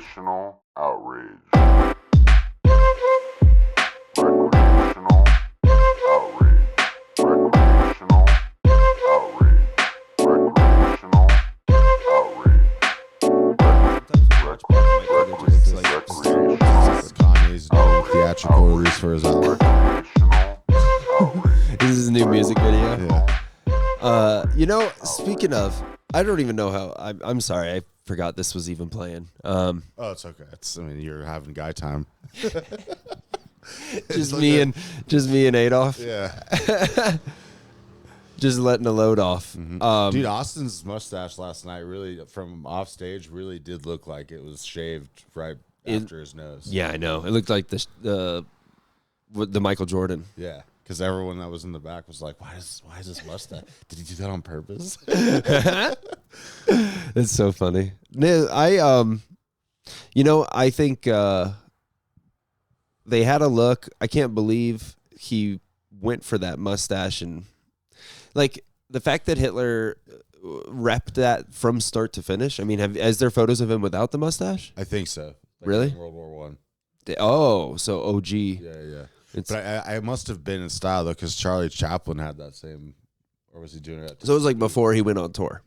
Recreational Outrage. Recreational Outrage. Recreational Outrage. Recreational Outrage. Kanye's new theatrical release for his album. This is a new music video. Yeah. Speaking of, I don't even know how. I'm sorry, I forgot this was even playing. Oh, it's okay. You're having guy time. Just me and Adolf. Yeah. Just letting the load off. Mm-hmm. Dude, Austin's mustache last night really, from off stage, really did look like it was shaved right after his nose. Yeah, I know. It looked like the Michael Jordan. Yeah. Because everyone that was in the back was like, why is this mustache? Did he do that on purpose? It's so funny. I think they had a look. I can't believe he went for that mustache, and like the fact that Hitler repped that from start to finish. I mean, is there photos of him without the mustache? I think so. Really? In World War One. Oh, so OG. Yeah. But I must have been in style, though, because Charlie Chaplin had that same, or was he doing it? So it was like before he went on tour.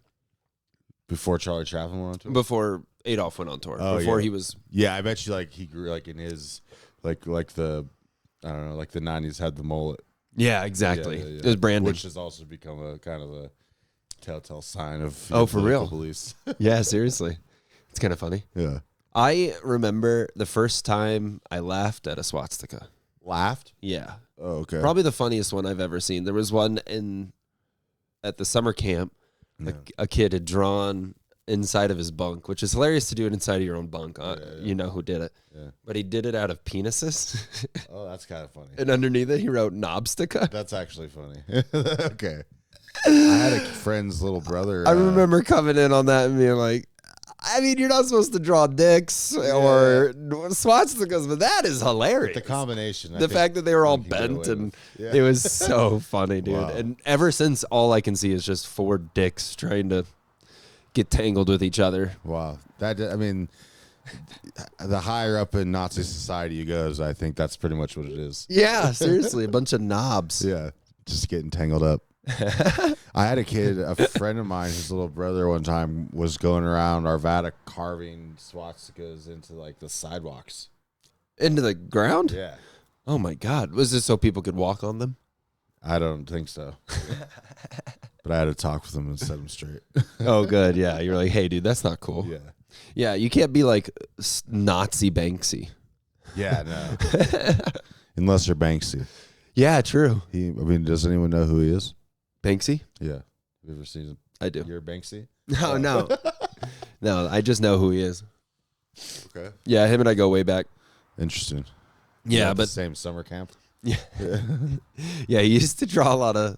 Before Charlie Chaplin went on tour? Before Adolf went on tour. Oh, before yeah. he was. Yeah, I bet you he grew in his, like the, I don't know, the 90s had the mullet. Yeah, exactly. Yeah. It was branding. Which has also become a kind of a telltale sign of for real beliefs. Yeah, seriously. It's kind of funny. Yeah. I remember the first time I laughed at a swastika. Laughed? Yeah. Oh, okay. Probably the funniest one I've ever seen. There was one at the summer camp. Yeah. A kid had drawn inside of his bunk, which is hilarious to do it inside of your own bunk. You know who did it. Yeah. But he did it out of penises. Oh, that's kind of funny. And underneath it, he wrote knobstica. That's actually funny. Okay. I had a friend's little brother. I remember coming in on that and being like, I mean, you're not supposed to draw dicks or swastikas, but that is hilarious. The combination. The fact that they were all bent and it was so funny, dude. Wow. And ever since, all I can see is just four dicks trying to get tangled with each other. Wow. The higher up in Nazi society you goes, I think that's pretty much what it is. Yeah, seriously, a bunch of knobs. Yeah, just getting tangled up. I had a friend of mine, his little brother one time was going around Arvada carving swastikas into the sidewalks. Into the ground? Yeah. Oh my God. Was this so people could walk on them? I don't think so. But I had to talk with him and set him straight. Oh, good. Yeah. You're like, hey, dude, that's not cool. Yeah. Yeah. You can't be like Nazi Banksy. Yeah, no. Unless you're Banksy. Yeah, true. Does anyone know who he is? Banksy? Yeah. Have you ever seen him? I do. You're Banksy? No. No, I just know who he is. Okay. Yeah, him and I go way back. Interesting. Yeah, But but same summer camp. yeah, yeah. He used to draw a lot of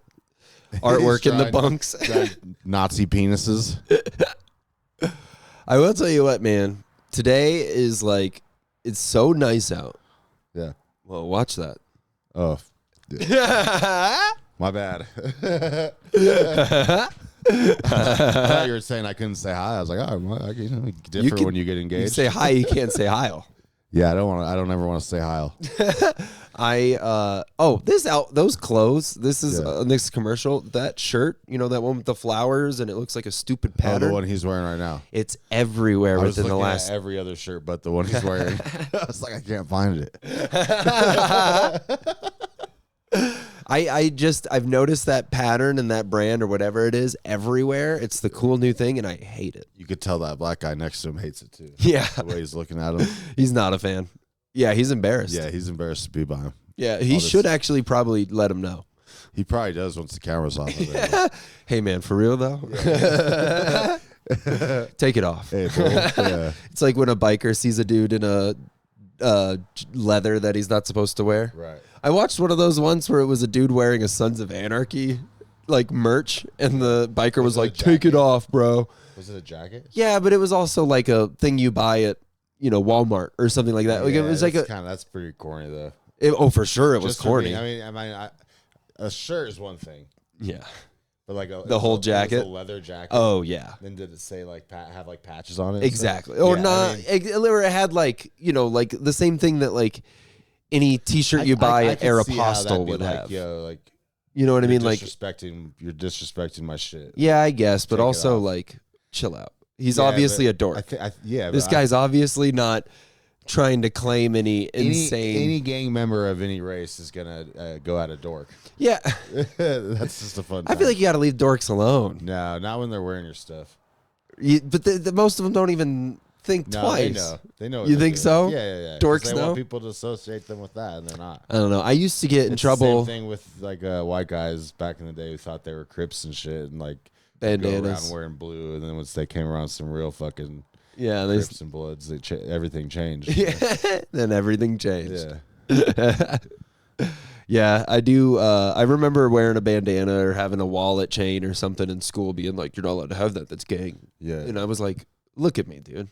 artwork in the bunks. Nazi penises. I will tell you what, man. Today is it's so nice out. Yeah. Well, watch that. Oh. My bad. I thought you were saying I couldn't say hi. I was like, different when you get engaged. You say hi, you can't say hi. Yeah, I don't ever want to say hi. Those clothes. This is Yeah. this commercial. That shirt, that one with the flowers, and it looks like a stupid pattern. The one he's wearing right now. It's everywhere I was within the looking last. at every other shirt but the one he's wearing. I was like, I can't find it. I've noticed that pattern and that brand or whatever it is everywhere. It's the cool new thing, and I hate it. You could tell that black guy next to him hates it too. Yeah, The way he's looking at him. he's not a fan. Yeah, he's embarrassed. Yeah, he's embarrassed to be by him. Yeah, he should actually probably let him know. He probably does once the camera's off. Of Hey, man, for real though. Take it off. Hey, bro. Yeah. It's like when a biker sees a dude in a leather that he's not supposed to wear. Right. I watched one of those once where it was a dude wearing a Sons of Anarchy merch, and the biker was like, "Take it off, bro." Was it a jacket? Yeah, but it was also like a thing you buy at Walmart or something like that. Yeah, It was that's pretty corny though. For sure, it was Just for corny. me. I mean, a shirt is one thing. Yeah. But like The whole jacket? It was a leather jacket. Oh yeah. Then did it say like have like patches on it? Exactly. So, Or yeah, not. I mean, Or it had like, like the same thing that like any T-shirt you buy at could see how that'd Aeropostale be would like, have. Yo, like You know what I mean? Like, you're disrespecting my shit. yeah, I guess, but Take it also off. like, chill out. He's Yeah, obviously but a dork. This but guy's obviously not trying to claim any insane. Any gang member of any race is gonna go at a dork. Yeah, That's just a fun. I feel like you got to leave dorks alone. no, not when they're wearing your stuff. But the most of them don't even think No, twice. They know. What You they're think doing. so? Yeah. 'Cause Dorks they know? want people to associate them with that, and they're not. I don't know. I used to get in It's trouble. The same thing with like white guys back in the day who thought they were Crips and shit, and like Bandanas. go around wearing blue, and then once they came around some real fucking Yeah, Crips and Bloods, everything changed. yeah. Then everything changed. Yeah. Yeah, I do. I remember wearing a bandana or having a wallet chain or something in school, being like, "You're not allowed to have that. That's gang." Yeah. And I was like, "Look at me, dude."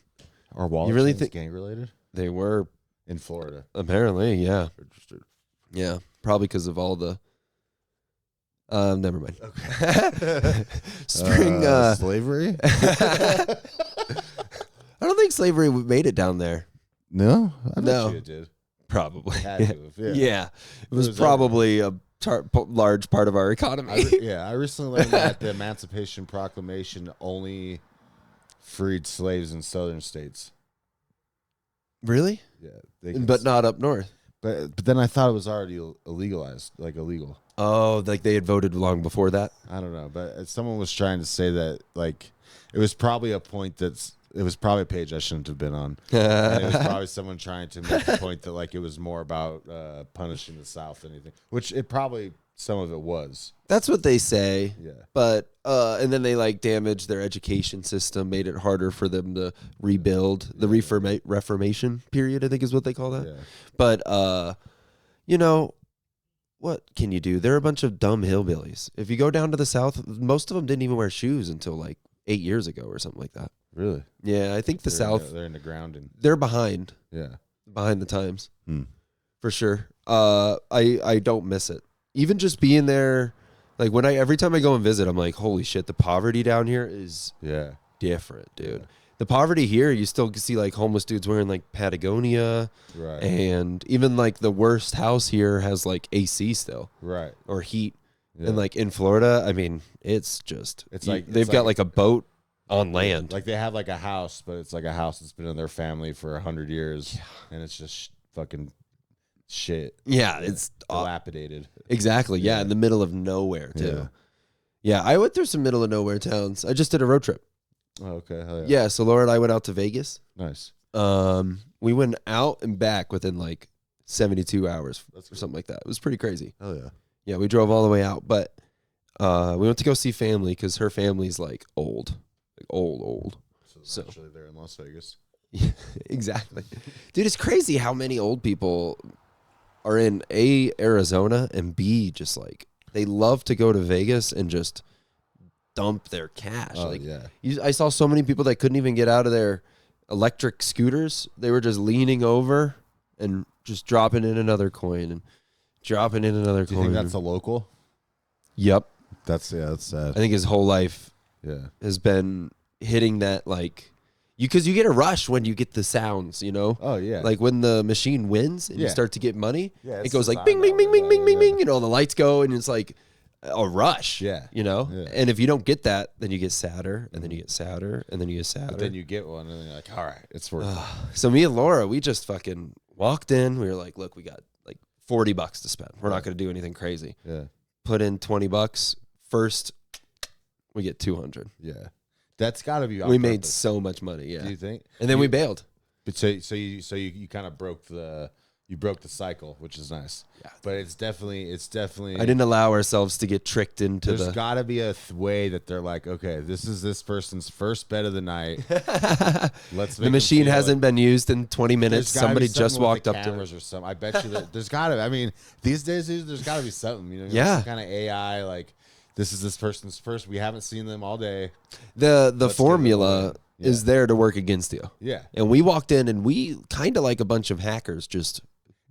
Are wallet You really chains think- gang related They were in Florida? apparently, yeah, yeah, probably because of all the. Never mind. Okay. Spring. Slavery? I don't think slavery made it down there. No, I bet No. you it did. Probably. Had to have, yeah. Yeah, it was was probably a large part of our economy. I recently learned that the Emancipation Proclamation only freed slaves in southern states. Really? Yeah, they But not up north. But then I thought it was already illegalized, like illegal. Oh, like they had voted long before that. I don't know, but someone was trying to say that like it was probably a point it was probably a page I shouldn't have been on. And it was probably someone trying to make the point that like it was more about punishing the South than anything, which it probably some of it was. That's what they say. Yeah. But and then they like damaged their education system, made it harder for them to rebuild. The Reformation period, I think is what they call that. Yeah. But what can you do? They're a bunch of dumb hillbillies. If you go down to the South, most of them didn't even wear shoes until like 8 years ago or something like that. Really? Yeah, I think the South, they're in the grounding. they're behind Yeah. the times. Hmm. For sure. I don't miss it. Even just being there, like every time I go and visit, I'm like, holy shit, the poverty down here is Yeah. different, dude. The poverty here, you still see like homeless dudes wearing like Patagonia, Right. and even like the worst house here has like AC still Right. or heat. Yeah. And like in Florida, I mean, it's just It's they've got like a boat on land. Like they have like a house, but it's like a house that's been in their family for 100 years, and it's just fucking shit. Yeah, it's dilapidated. exactly. Yeah, Yeah. in the middle of nowhere too. Yeah. Yeah, I went through some middle of nowhere towns. I just did a road trip. Oh, okay. Hell yeah. Yeah, so Laura and I went out to Vegas. Nice. We went out and back within like 72 hours That's or something like that. It was pretty crazy. Hell yeah. Yeah, we drove all the way out, but we went to go see family because her family's like old, like old. So So- actually, they're in Las Vegas. Yeah, exactly. Dude, it's crazy how many old people are in A, Arizona, and B, just like they love to go to Vegas and just dump their cash. Oh like yeah. I saw so many people that couldn't even get out of their electric scooters. They were just leaning over and just dropping in another coin and dropping in another Do coin. you think that's a local? Yep. That's I sad. think his whole life Yeah. has been hitting that like because you get a rush when you get the sounds, you know? Oh yeah. Like when the machine wins and you Yeah. start to get money, Yeah, it it's goes like designed bing, bing, that bing, way. bing, bing, bing, Yeah. bing, you know, the lights go and it's like a rush. Yeah. You know? Yeah. And if you don't get that, then you get sadder and then you get sadder and then you get sadder. But then you get one, and then you're like, all right, it's worth it. So me and Laura, we just fucking walked in. We were like, look, we got like $40 to spend. We're not going to do anything crazy. Yeah. Put in $20. First, we get 200. Yeah. That's got to be. On We made purpose. so much money. Yeah. Do you think? And then we bailed. But so you kind of broke the cycle, which is nice. Yeah. But it's definitely. I didn't allow ourselves to get tricked into There's the. got to be a way that they're like, okay, this is this person's first bet of the night. Let's. The machine hasn't been used in 20 minutes. There's gotta Somebody be something just with walked the up to cameras it. or something. I bet you that there's got to. I mean, these days, dude, there's got to be something. You know, Yeah. some kind of AI like this is this person's first. We haven't seen them all day. The give it formula away. Yeah. is there to work against you. Yeah, And we walked in and we kind of like a bunch of hackers just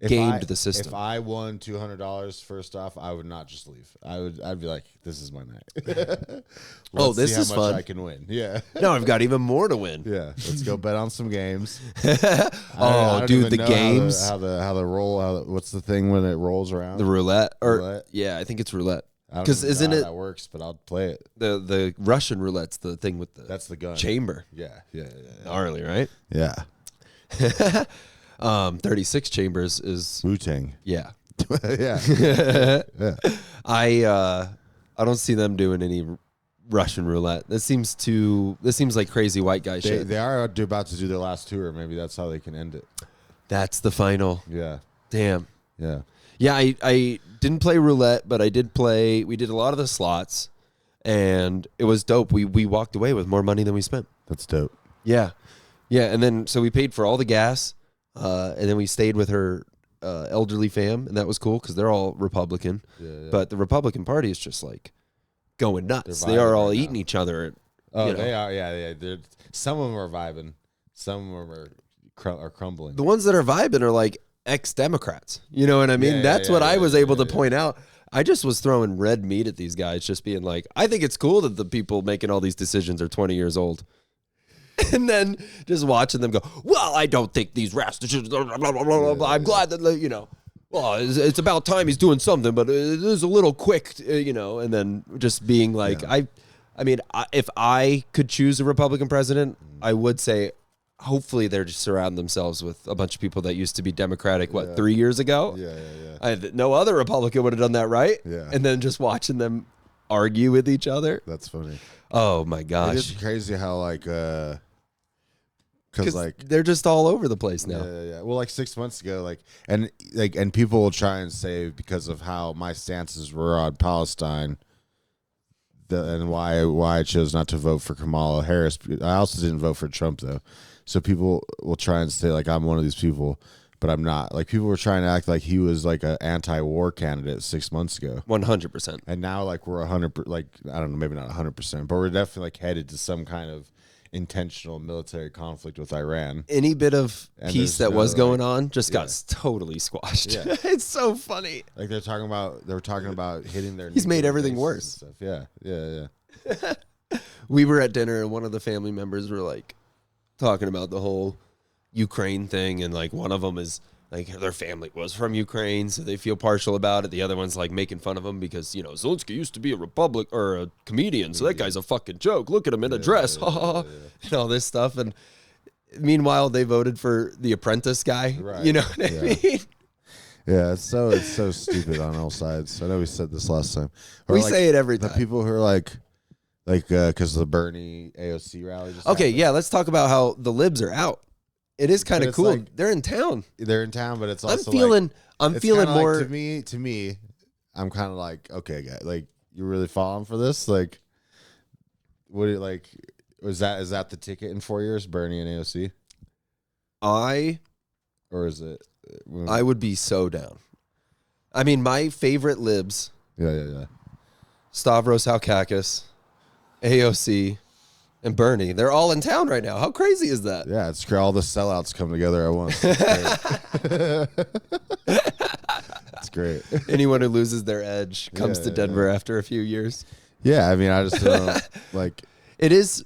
gamed the system. If I won $200, first off, I would not just leave. I'd be like, this is my night. Oh, this see how is much fun. I can win. Yeah. No, I've got even more to win. Yeah. Let's go bet on some games. Oh, I dude, don't the even know games. how the roll. What's the thing when it rolls around? The roulette, Roulette? yeah, I think it's roulette. I don't Because even know isn't how it that works? But I'll play it. the Russian roulette's the thing with the That's the gun. chamber? Yeah. Gnarly, right? Yeah. 36 chambers is Wu Tang. yeah. Yeah. Yeah. I don't see them doing any Russian roulette. This seems like crazy white guy shit. They are about to do their last tour. Maybe that's how they can end it. That's the final. Yeah. Damn. Yeah. Yeah, I didn't play roulette, but I did play. We did a lot of the slots, and it was dope. We walked away with more money than we spent. That's dope. Yeah, and then so we paid for all the gas, and then we stayed with her elderly fam, and that was cool because they're all Republican. Yeah. But the Republican Party is just like going nuts. They're They are vibing all right eating now. each other. Oh, you know. they are. Yeah. Some of them are vibing. Some of them are crumbling. The ones that are vibing are like ex-Democrats. You know what I mean? Yeah, That's what I was able to yeah. point out. I just was throwing red meat at these guys, just being like, I think it's cool that the people making all these decisions are 20 years old. And then just watching them go, well, I don't think these rash decisions, blah, blah, blah, blah, blah. I'm glad that, you know, well, it's about time he's doing something, but it is a little quick, you know, and then just being like, I mean, if I could choose a Republican president, I would say, hopefully they're just surrounding themselves with a bunch of people that used to be Democratic, 3 years ago? Yeah. No other Republican would have done that, right? Yeah. And then just watching them argue with each other. That's funny. Oh my It gosh. is crazy how because like they're just all over the place now. yeah. Well, like 6 months ago, and people will try and say because of how my stances were on Palestine, and why I chose not to vote for Kamala Harris. I also didn't vote for Trump though. So people will try and say like I'm one of these people, but I'm not. Like people were trying to act like he was like an anti-war candidate 6 months ago, 100%. and now like we're 100. Like I don't know, maybe not 100%, but we're definitely like headed to some kind of intentional military conflict with Iran. Any bit of And peace there's that no, was going like- on just got totally squashed. Yeah. It's so funny. Like they were talking about hitting their. He's made nuclear everything bases worse. and stuff. Yeah. We were at dinner and one of the family members were like talking about the whole Ukraine thing, and like one of them is like their family was from Ukraine, so they feel partial about it. The other one's like making fun of him because, you know, Zelensky used to be a comedian, so that guy's a fucking joke. Look at him in a dress, and all this stuff. And meanwhile, they voted for the Apprentice guy. Right. You know what I mean? Yeah, it's so stupid on all sides. I know we said this last time. We say it every the time. people who are like because the Bernie AOC rally. Just Okay, happened. yeah, let's talk about how the libs are out. It is kind But of it's cool. like- They're in town. They're in town, but it's also I'm feeling it's kinda more. like, to me. I'm kind of like, okay, guy, like you really falling for this? Like, what do you like? Is that the ticket in 4 years, Bernie and AOC, or is it? I would be so down. I mean, my favorite libs, Yeah. Stavros Halkakis, AOC, and Bernie, they're all in town right now. How crazy is that? Yeah, it's all the sellouts come together at once. It's great. Anyone who loses their edge comes to Yeah. Denver after a few years. Yeah, I mean, I just don't like. It is.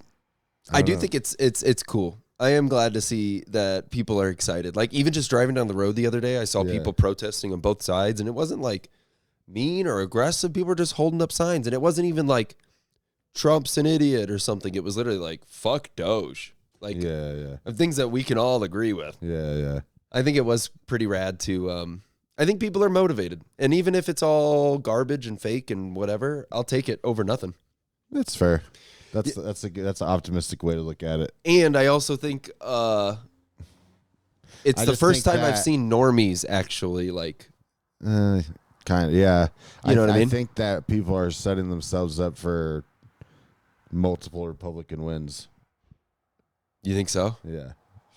I do don't know. think it's cool. I am glad to see that people are excited. Like even just driving down the road the other day, I saw Yeah. people protesting on both sides, and it wasn't like mean or aggressive. People were just holding up signs, and it wasn't even like Trump's an idiot or something. It was literally like fuck Doge, like Yeah. of things that we can all agree with. Yeah. I think it was pretty rad to. I think people are motivated, and even if it's all garbage and fake and whatever, I'll take it over nothing. That's fair. That's an optimistic way to look at it. And I also think it's I the just first think time I've that- seen normies actually like. Kind of, yeah. You know what I mean? I think that people are setting themselves up for multiple Republican wins. You think so? Yeah.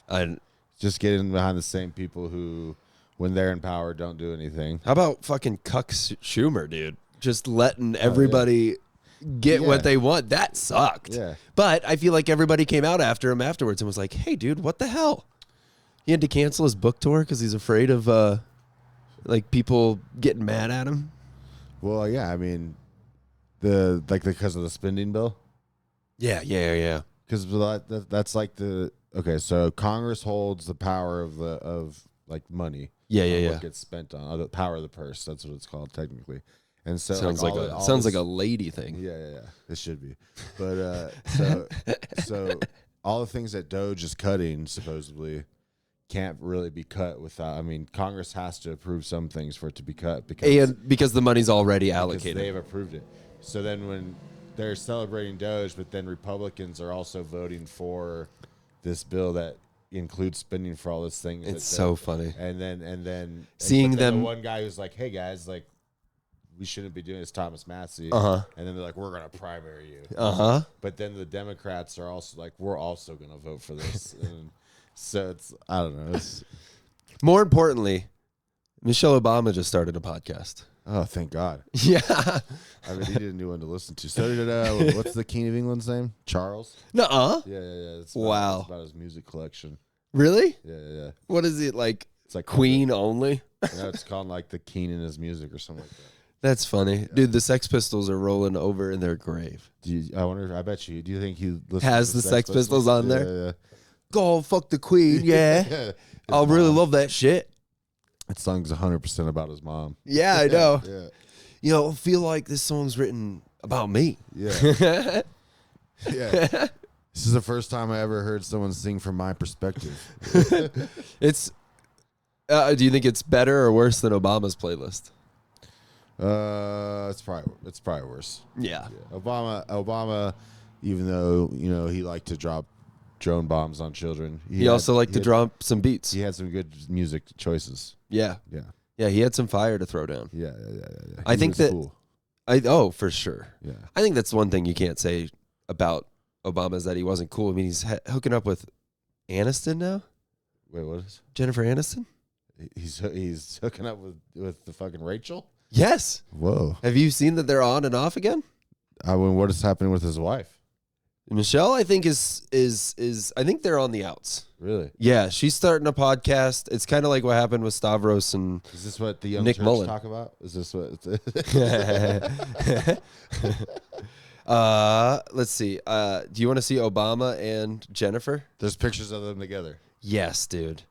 I. Just getting behind the same people who, when they're in power, don't do anything. How about fucking Cuck Schumer, dude? Just letting everybody get Yeah. what they want. That sucked. Yeah. But I feel like everybody came out after him afterwards and was like, "Hey, dude, what the hell?" He had to cancel his book tour because he's afraid of Like people getting mad at him? Well, yeah, I mean, because of the spending bill. Yeah. Because that's like okay. So Congress holds the power of like money. Yeah. What gets spent on the power of the purse. That's what it's called technically. And so Sounds like like a lady thing. Yeah. It should be. But so all the things that Doge is cutting supposedly can't really be cut without. I mean, Congress has to approve some things for it to be cut Because the money's already because allocated. they've approved it. So then when they're celebrating Doge, but then Republicans are also voting for this bill that includes spending for all this thing. It's so funny. And then Seeing but then them- the one guy who's like, "Hey guys, like we shouldn't be doing this," Thomas Massey. Uh-huh. And then they're like, "We're gonna primary you." Uh-huh. But then the Democrats are also like, "We're also gonna vote for this." And so it's I don't know. It's More importantly, Michelle Obama just started a podcast. oh thank God. Yeah. I mean, he did a new one to listen to. So did what's the King of England's name? Charles. Nuh-uh. Yeah. It's Wow. It's about his music collection. Really? Yeah. What is it like? It's like Queen only? It's called like the King in his music or something like that. That's funny. Dude, the Sex Pistols are rolling over in their grave. I wonder. I bet you. Do you think he listens Has to the Sex Pistols on there? Yeah. Go fuck the Queen, yeah. Yeah. I really love that shit. That song's 100% about his mom. Yeah, I know. Yeah. You know, I feel like this song's written about me. Yeah. Yeah. This is the first time I ever heard someone sing from my perspective. It's. Do you think it's better or worse than Obama's playlist? It's probably worse. Yeah. Yeah. Obama, even though he liked to drop drone bombs on children, He also liked to drop some beats. He had some good music choices. Yeah. Yeah. Yeah, he had some fire to throw down. Yeah. I think was that- cool. For sure. Yeah. I think that's one thing you can't say about Obama is that he wasn't cool. I mean, he's hooking up with Aniston now. Wait, what is? Jennifer Aniston? He's hooking up with the fucking Rachel. Yes. Whoa. Have you seen that they're on and off again? I mean, what is happening with his wife? Michelle, I think is I think they're on the outs. Really? Yeah, she's starting a podcast. It's kind of like what happened with Stavros and Is this what the young Nick church Mullen. talk about? Is this what? let's see. Do you want to see Obama and Jennifer? There's pictures of them together. Yes, dude.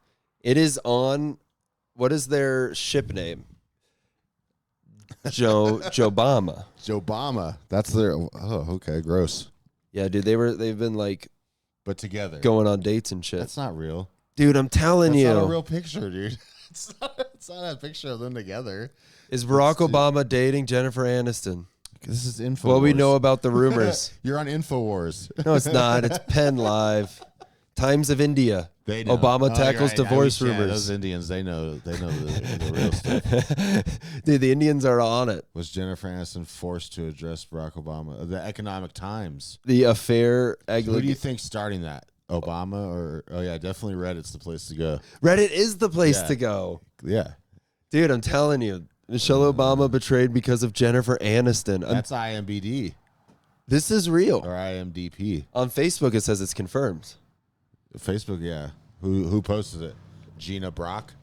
It is on. What is their ship name? Jobama. Obama. That's their. Oh, okay. Gross. Yeah, dude. They've been like But together. going on dates and shit. That's not real. Dude, I'm telling That's you. not a real picture, dude. It's not a picture of them together. Is Barack Obama dating Jennifer Aniston? This is Infowars. What we know about the rumors. You're on Infowars. No, it's not. It's Penn Live. Times of India. They know. Obama Oh, tackles you're right. divorce I mean, yeah, rumors. those Indians, they know the real stuff. Dude, the Indians are on it. Was Jennifer Aniston forced to address Barack Obama? The Economic Times. The affair. Who do you think starting that? Obama or definitely Reddit's the place to go. Reddit is the place Yeah. to go. Yeah, Dude, I'm telling you. Michelle Obama betrayed because of Jennifer Aniston. that's IMBD This is real. or IMDP. On Facebook, it says it's confirmed. Facebook, yeah. Who posted it? Gina Brock.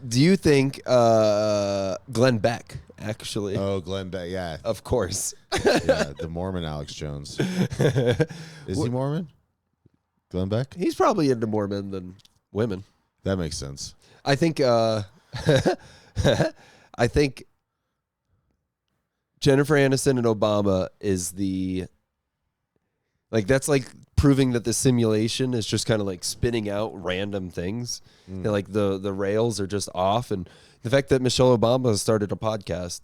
Do you think Glenn Beck, actually? Oh, Glenn Beck. Yeah, Of course. yeah. The Mormon Alex Jones. Is he Mormon? Glenn Beck. He's probably into more men than women. That makes sense. I think I think Jennifer Aniston and Obama is that's like proving that the simulation is just kind of like spinning out random things. And like the rails are just off, and the fact that Michelle Obama has started a podcast,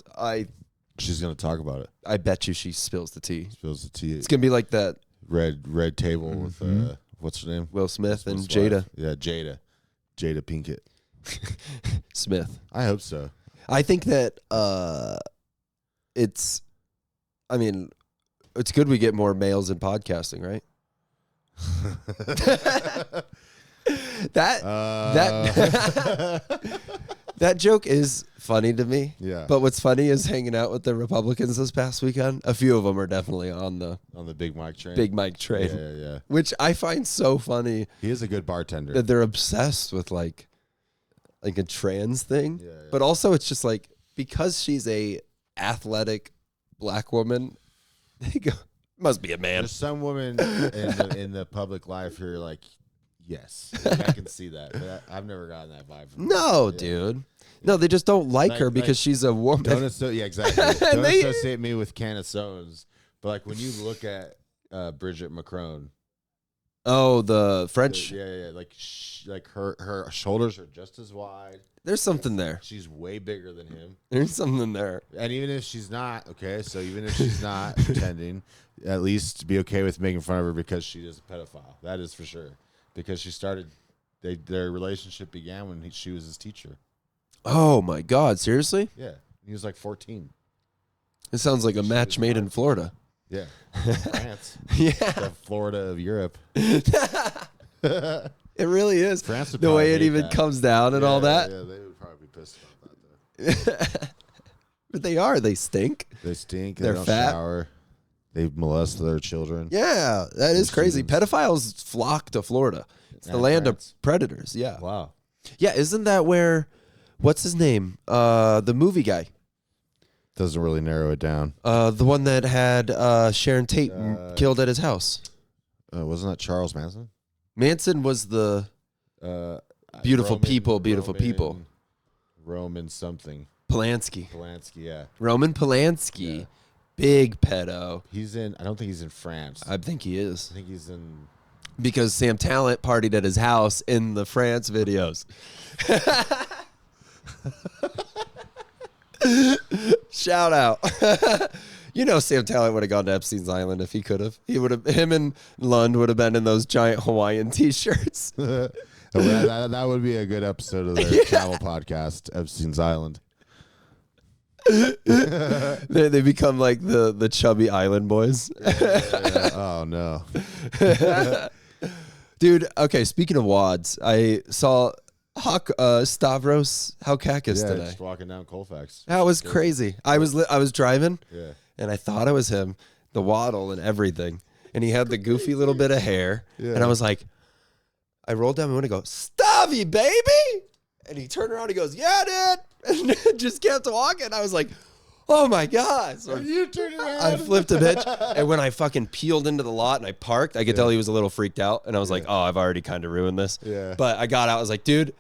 She's gonna talk about it. I bet you she spills the tea. Spills the tea. It's gonna be like that Red table with what's her name? Will Smith and Smith's Jada wife. Yeah, Jada Pinkett. Smith. I hope so. I think that it's good we get more males in podcasting, right? That joke is funny to me. Yeah. But what's funny is hanging out with the Republicans this past weekend. A few of them are definitely on the on the Big Mike train. Big Mike train, Yeah. which I find so funny He is a good bartender. that they're obsessed with like like a trans thing. Yeah. But also it's just like, because she's a athletic black woman, they go, must be a man. There's some women in the public life who are like, yes, like, I can see that. But I've never gotten that vibe from No, her. dude. No, they just don't like her because she's a woman. Yeah, exactly. Don't associate me with Candace Owens. But like when you look at Bridget Macron. Oh, the French. Yeah. Like her shoulders are just as wide. There's something there. She's way bigger than him. There's something there. And even if she's not, so even if she's not pretending, at least be okay with making fun of her because she is a pedophile. That is for sure. Because she started, their relationship began when she was his teacher. Oh my God! Seriously? Yeah, he was like 14. It sounds like a match made in Florida. Yeah, France. Yeah, The Florida of Europe. it really is. France would The probably way it hate even that. comes down and all that. Yeah, they would probably be pissed about that though. But they are. They stink. They stink. They're They don't fat. shower. They molest their children. Yeah, that is crazy. Students. Pedophiles flock to Florida. It's the And land France. of predators. Yeah. Wow. Yeah, isn't that where, what's his name? The movie guy. Doesn't really narrow it down. The one that had Sharon Tate killed at his house. Wasn't that Charles Manson? Manson was the beautiful people. Roman something. Polanski. Polanski, yeah. Roman Polanski. Yeah. Big pedo. I don't think he's in France. I think he is. I think he's in... Because Sam Talent partied at his house in the France videos. Shout out. You know Sam Talent would have gone to Epstein's Island if he could have. Him and Lund would have been in those giant Hawaiian t-shirts. that would be a good episode of their travel podcast, Epstein's Island. They become like the chubby island boys. Yeah. Oh, no. Dude, okay, speaking of wads, I saw Stavros Haukakis today. Just walking down Colfax. That was crazy. I was driving, Yeah. and I thought it was him, the waddle and everything. And he had the goofy little bit of hair. Yeah. And I was like, I rolled down my window and go, Stavy, baby! And he turned around and he goes, yeah, dude! And just kept walking. I was like, oh my God. So You turned around. I flipped a bitch. And when I fucking peeled into the lot and I parked, I could tell he was a little freaked out. And I was like, oh, I've already kind of ruined this. Yeah. But I got out. I was like, dude,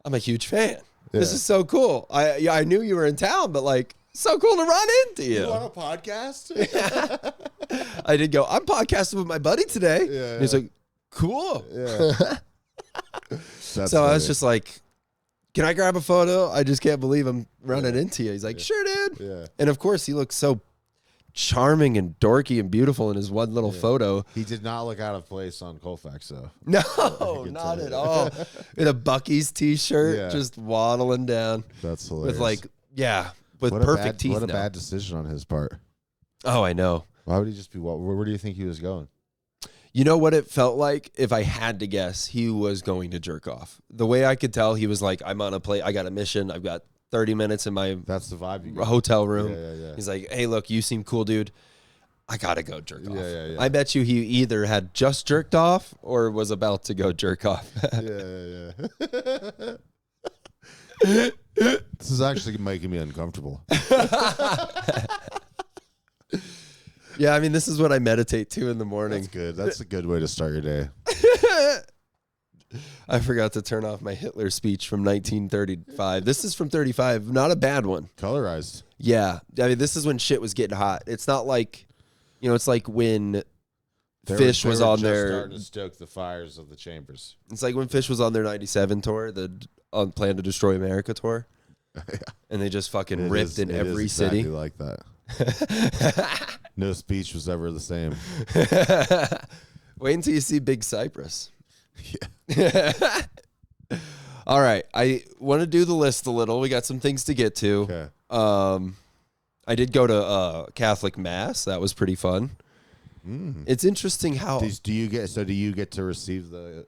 I'm a huge fan. This Yeah. is so cool. I knew you were in town, but like, so cool to run into you. You want a podcast? I did go, I'm podcasting with my buddy today. Yeah, And he's like, cool. Yeah. So I was just like, can I grab a photo? I just can't believe I'm running into you. He's like, sure, dude. Yeah. And of course, he looks so charming and dorky and beautiful in his one little photo. He did not look out of place on Colfax, though. No, can not tell at you. all. In a Bucky's t-shirt, Yeah. just waddling down That's hilarious. with like, yeah, with What a perfect bad, teeth What a now. bad decision on his part. Oh, I know. Why would he just be? Where do you think he was going? You know what it felt like? If I had to guess, he was going to jerk off. The way I could tell, he was like, I'm on a plane. I got a mission. I've got 30 minutes in my That's the vibe you get. hotel room. Yeah. He's like, hey, look, you seem cool, dude. I got to go jerk off. Yeah. I bet you he either had just jerked off or was about to go jerk off. Yeah. This is actually making me uncomfortable. Yeah, I mean, this is what I meditate to in the morning. That's good. That's a good way to start your day. I forgot to turn off my Hitler speech from 1935. This is from 35. Not a bad one. Colorized. Yeah. I mean, this is when shit was getting hot. It's not like, it's like when Fish was on their... starting to stoke the fires of the chambers. It's like when Fish was on their 97 tour, on Plan to Destroy America tour. And they just fucking ripped in every city. Exactly like that. No speech was ever the same. Wait until you see Big Cypress. Yeah. All right. I want to do the list a little. We got some things to get to. Okay. I did go to Catholic Mass. That was pretty fun. It's interesting how Do you get to receive the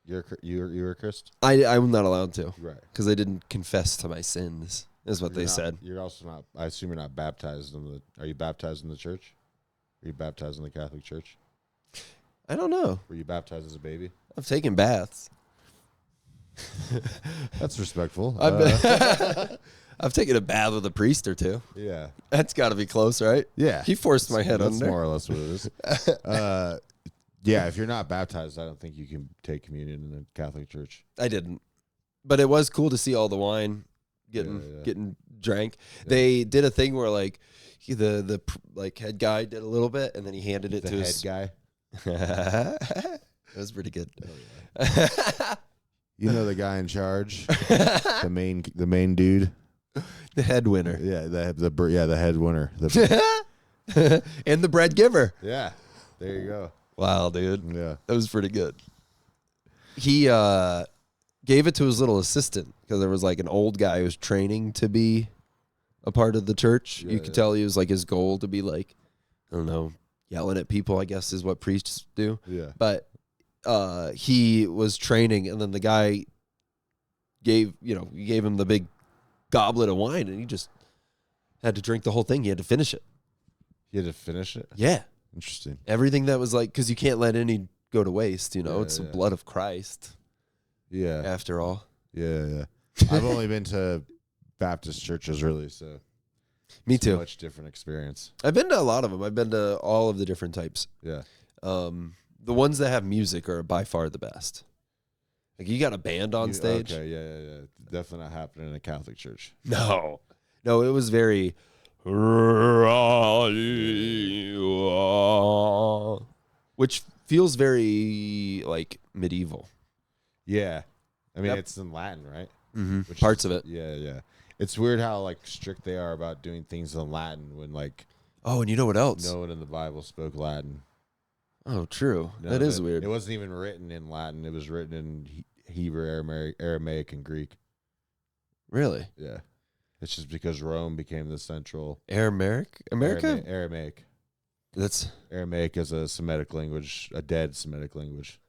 Eucharist? I'm not allowed to Right. because I didn't confess to my sins, is what they said. You're also not. I assume you're not baptized in the. Are you baptized in the church? Are you baptized in the Catholic Church? I don't know. Were you baptized as a baby? I've taken baths. That's respectful. I've taken a bath with a priest or two. Yeah. That's got to be close, right? Yeah. He forced my head That's under. more or less what it is. Yeah, if you're not baptized, I don't think you can take communion in the Catholic Church. I didn't. But it was cool to see all the wine getting drank. Yeah. They did a thing where like the like head guy did a little bit and then he handed it The to head his guy. That was pretty good. You know the guy in charge, the main dude, The head winner. Yeah, the head winner. And the bread giver. Yeah, there you go. Wow, dude. Yeah, That was pretty good. He gave it to his little assistant because there was like an old guy who was training to be a part of the church. Yeah, you could tell he was like his goal to be like, I don't know, yelling at people, I guess is what priests do. yeah. But he was training, and then the guy gave him the big goblet of wine, and he just had to drink the whole thing. He had to finish it. You had to finish it. Yeah. Interesting. Everything that was like, because you can't let any go to waste, it's the blood of Christ. Yeah. After all. Yeah. I've only been to Baptist churches, really, so Me it's a too. much different experience. I've been to a lot of them. I've been to all of the different types. Yeah. The ones that have music are by far the best. Like you got a band on stage. Okay, yeah. Definitely not happening in a Catholic church. No, it was very, which feels very like medieval. Yeah. I mean, Yep. it's in Latin, right? Mm-hmm. Which Parts is- of it. Yeah. It's weird how like strict they are about doing things in Latin when like Oh, and you know what else? no one in the Bible spoke Latin. Oh, true. No, that is weird. It wasn't even written in Latin. It was written in Hebrew, Aramaic, and Greek. Really? Yeah. It's just because Rome became the central Aramaic? America? Aramaic. That's Aramaic is a Semitic language, a dead Semitic language.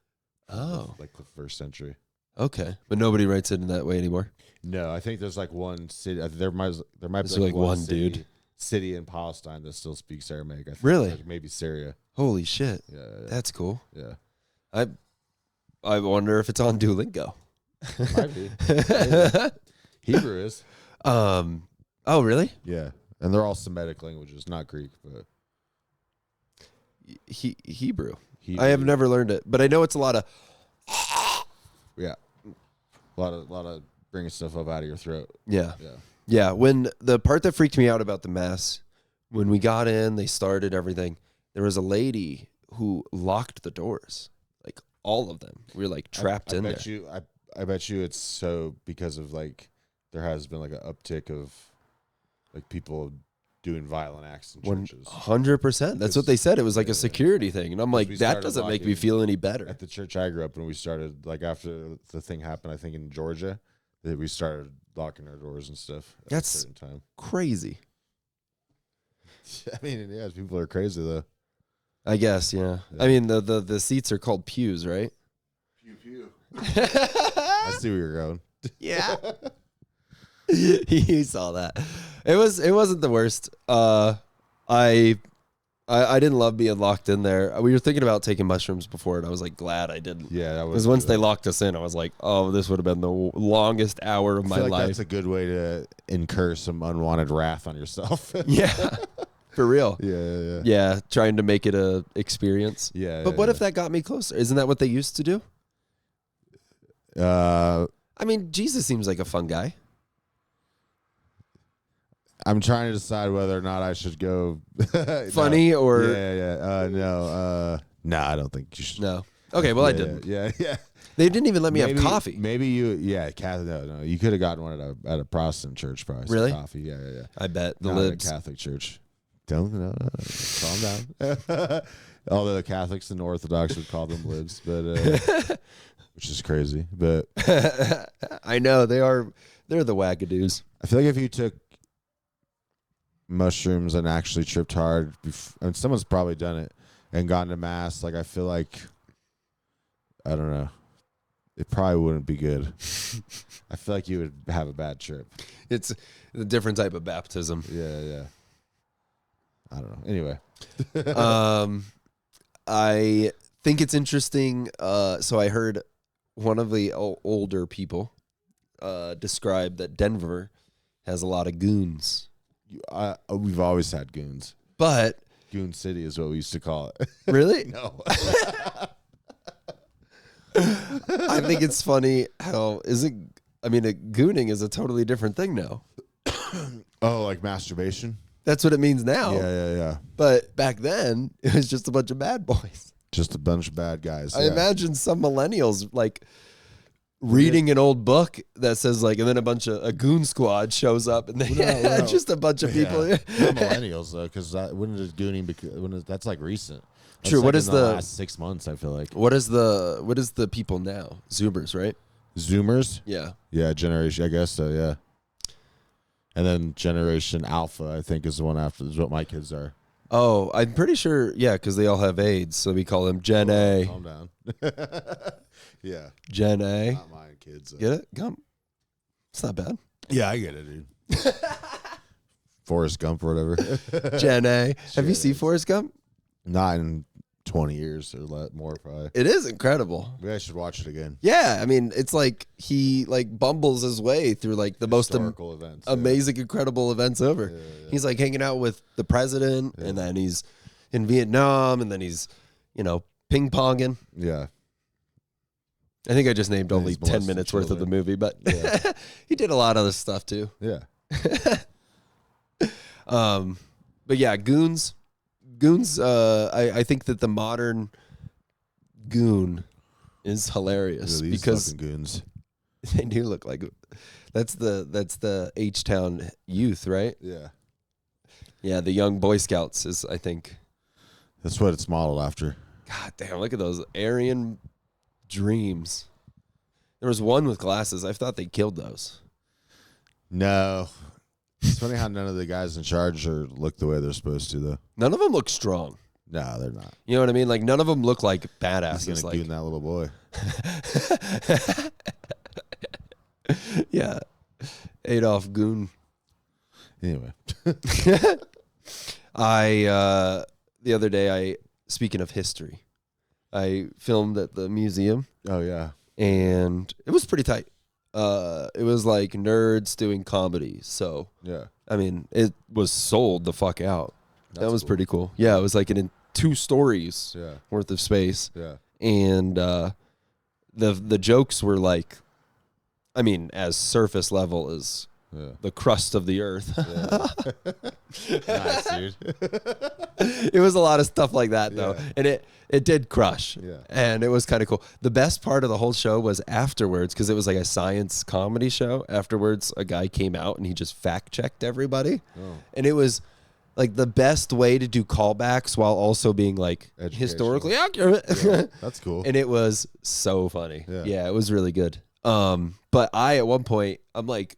Oh. Like the first century. Okay, but nobody writes it in that way anymore. No, I think there's like one city. There might There's be like one city, dude. city in Palestine that still speaks Aramaic. I think. Really? Like maybe Syria. Holy shit, Yeah. that's cool. Yeah. I wonder if it's on Duolingo. Might be. Maybe. Hebrew is. Oh, really? Yeah, and they're all Semitic languages, not Greek, but Hebrew. Hebrew. I have never learned it, but I know it's a lot of. Yeah, a lot of bringing stuff up out of your throat. Yeah. Yeah. Yeah. When the part that freaked me out about the mass, when we got in, they started everything. There was a lady who locked the doors, like all of them. We were like trapped in there. I bet you it's so because of like there has been like an uptick of like people doing violent acts in churches. 100%. That's what they said. It was like a security thing, and I'm like, we that started doesn't make me locking- feel any better. At the church I grew up in, we started like after the thing happened, I think in Georgia, that we started locking our doors and stuff. At That's- a certain time. Crazy. I mean, yeah, people are crazy though. I guess, yeah. I mean, the seats are called pews, right? Pew. I see where you're going. Yeah. You saw that. It wasn't the worst. I didn't love being locked in there. We were thinking about taking mushrooms before, and I was like glad I didn't. Yeah, that was Because once they locked us in, I was like, oh, this would have been the longest hour of I my feel like life. that's a good way to incur some unwanted wrath on yourself. Yeah. For real. Yeah. Yeah, trying to make it a experience. Yeah. But what if that got me closer? Isn't that what they used to do? I mean, Jesus seems like a fun guy. I'm trying to decide whether or not I should go Funny or no. No, I don't think you should. no. Okay, well, I didn't. Yeah. They didn't even let me have coffee. Maybe Catholic. No. You could have gotten one at a Protestant church, probably. some Really? Coffee. Yeah. I bet the Not at a libs. Catholic church. Don't no. Calm down. Although the Catholics and Orthodox would call them libs, but which is crazy. But I know they're the wackadoos. I feel like if you took mushrooms and actually tripped hard, and someone's probably done it and gone to mass, like I feel like I don't know, it probably wouldn't be good. I feel like you would have a bad trip. It's a different type of baptism. Yeah. I don't know. Anyway, I think it's interesting. So I heard one of the older people described that Denver has a lot of goons. We've always had goons. But Goon City is what we used to call it. really? No. I think it's funny how gooning is a totally different thing now. Oh, like masturbation? That's what it means now. Yeah. But back then, it was just a bunch of bad boys. Just a bunch of bad guys. I imagine some millennials like reading an old book that says like, and then a goon squad shows up, and they just a bunch of people. Yeah. Not millennials though, because when is gooning? That's like recent. That's True. Like what is in the the last 6 months? I feel like what is the people now? Zoomers, right? Zoomers. Yeah. Generation. I guess so. Yeah. And then Generation Alpha, I think, is the one after. Is what my kids are. Oh, I'm pretty sure. Yeah, because they all have AIDS, so we call them Gen A. Calm down. Yeah. Gen A. Not mine, kids. Get it? Come. It's not bad. Yeah, I get it, dude. Forrest Gump or whatever. Gen A. Have you seen Forrest Gump? Not in 20 years or more, probably. It is incredible. Maybe I should watch it again. Yeah, I mean, it's like he like bumbles his way through like the most Historical events. amazing, incredible events ever. Yeah. He's like hanging out with the president, and then he's in Vietnam, and then he's, ping ponging. Yeah. I think I just named And only he's 10 molesting minutes worth of the children. movie, but he did a lot of other stuff too. Yeah. But yeah, goons. I think that the modern goon is hilarious These because fucking goons. they do look like that's the H-Town youth, right? Yeah. Yeah, the young Boy Scouts is, I think. That's what it's modeled after. God damn, look at those Aryan dreams. There was one with glasses. I thought they killed those. No. It's funny how none of the guys in charge look the way they're supposed to, though. None of them look strong. No, they're not. You know what I mean? Like, none of them look like He's badasses. gonna goon that little boy. Yeah. Adolf Goon. Anyway. The other day, speaking of history, I filmed at the museum, Oh yeah. and it was pretty tight. It was like nerds doing comedy. So, Yeah. I mean, it was sold the fuck out. That That's was cool. pretty cool. Yeah, it was like in 2 stories Yeah. worth of space. Yeah. And the jokes were like, I mean, as surface level as Yeah. the crust of the earth. Nice, dude. It was a lot of stuff like that, though. Yeah. And it did crush. Yeah. And it was kind of cool. The best part of the whole show was afterwards, because it was like a science comedy show. Afterwards, a guy came out and he just fact-checked everybody. Oh. And it was like the best way to do callbacks while also being like Educational. historically accurate. Yeah, that's cool. And it was so funny. Yeah. Yeah, it was really good. But at one point, I'm like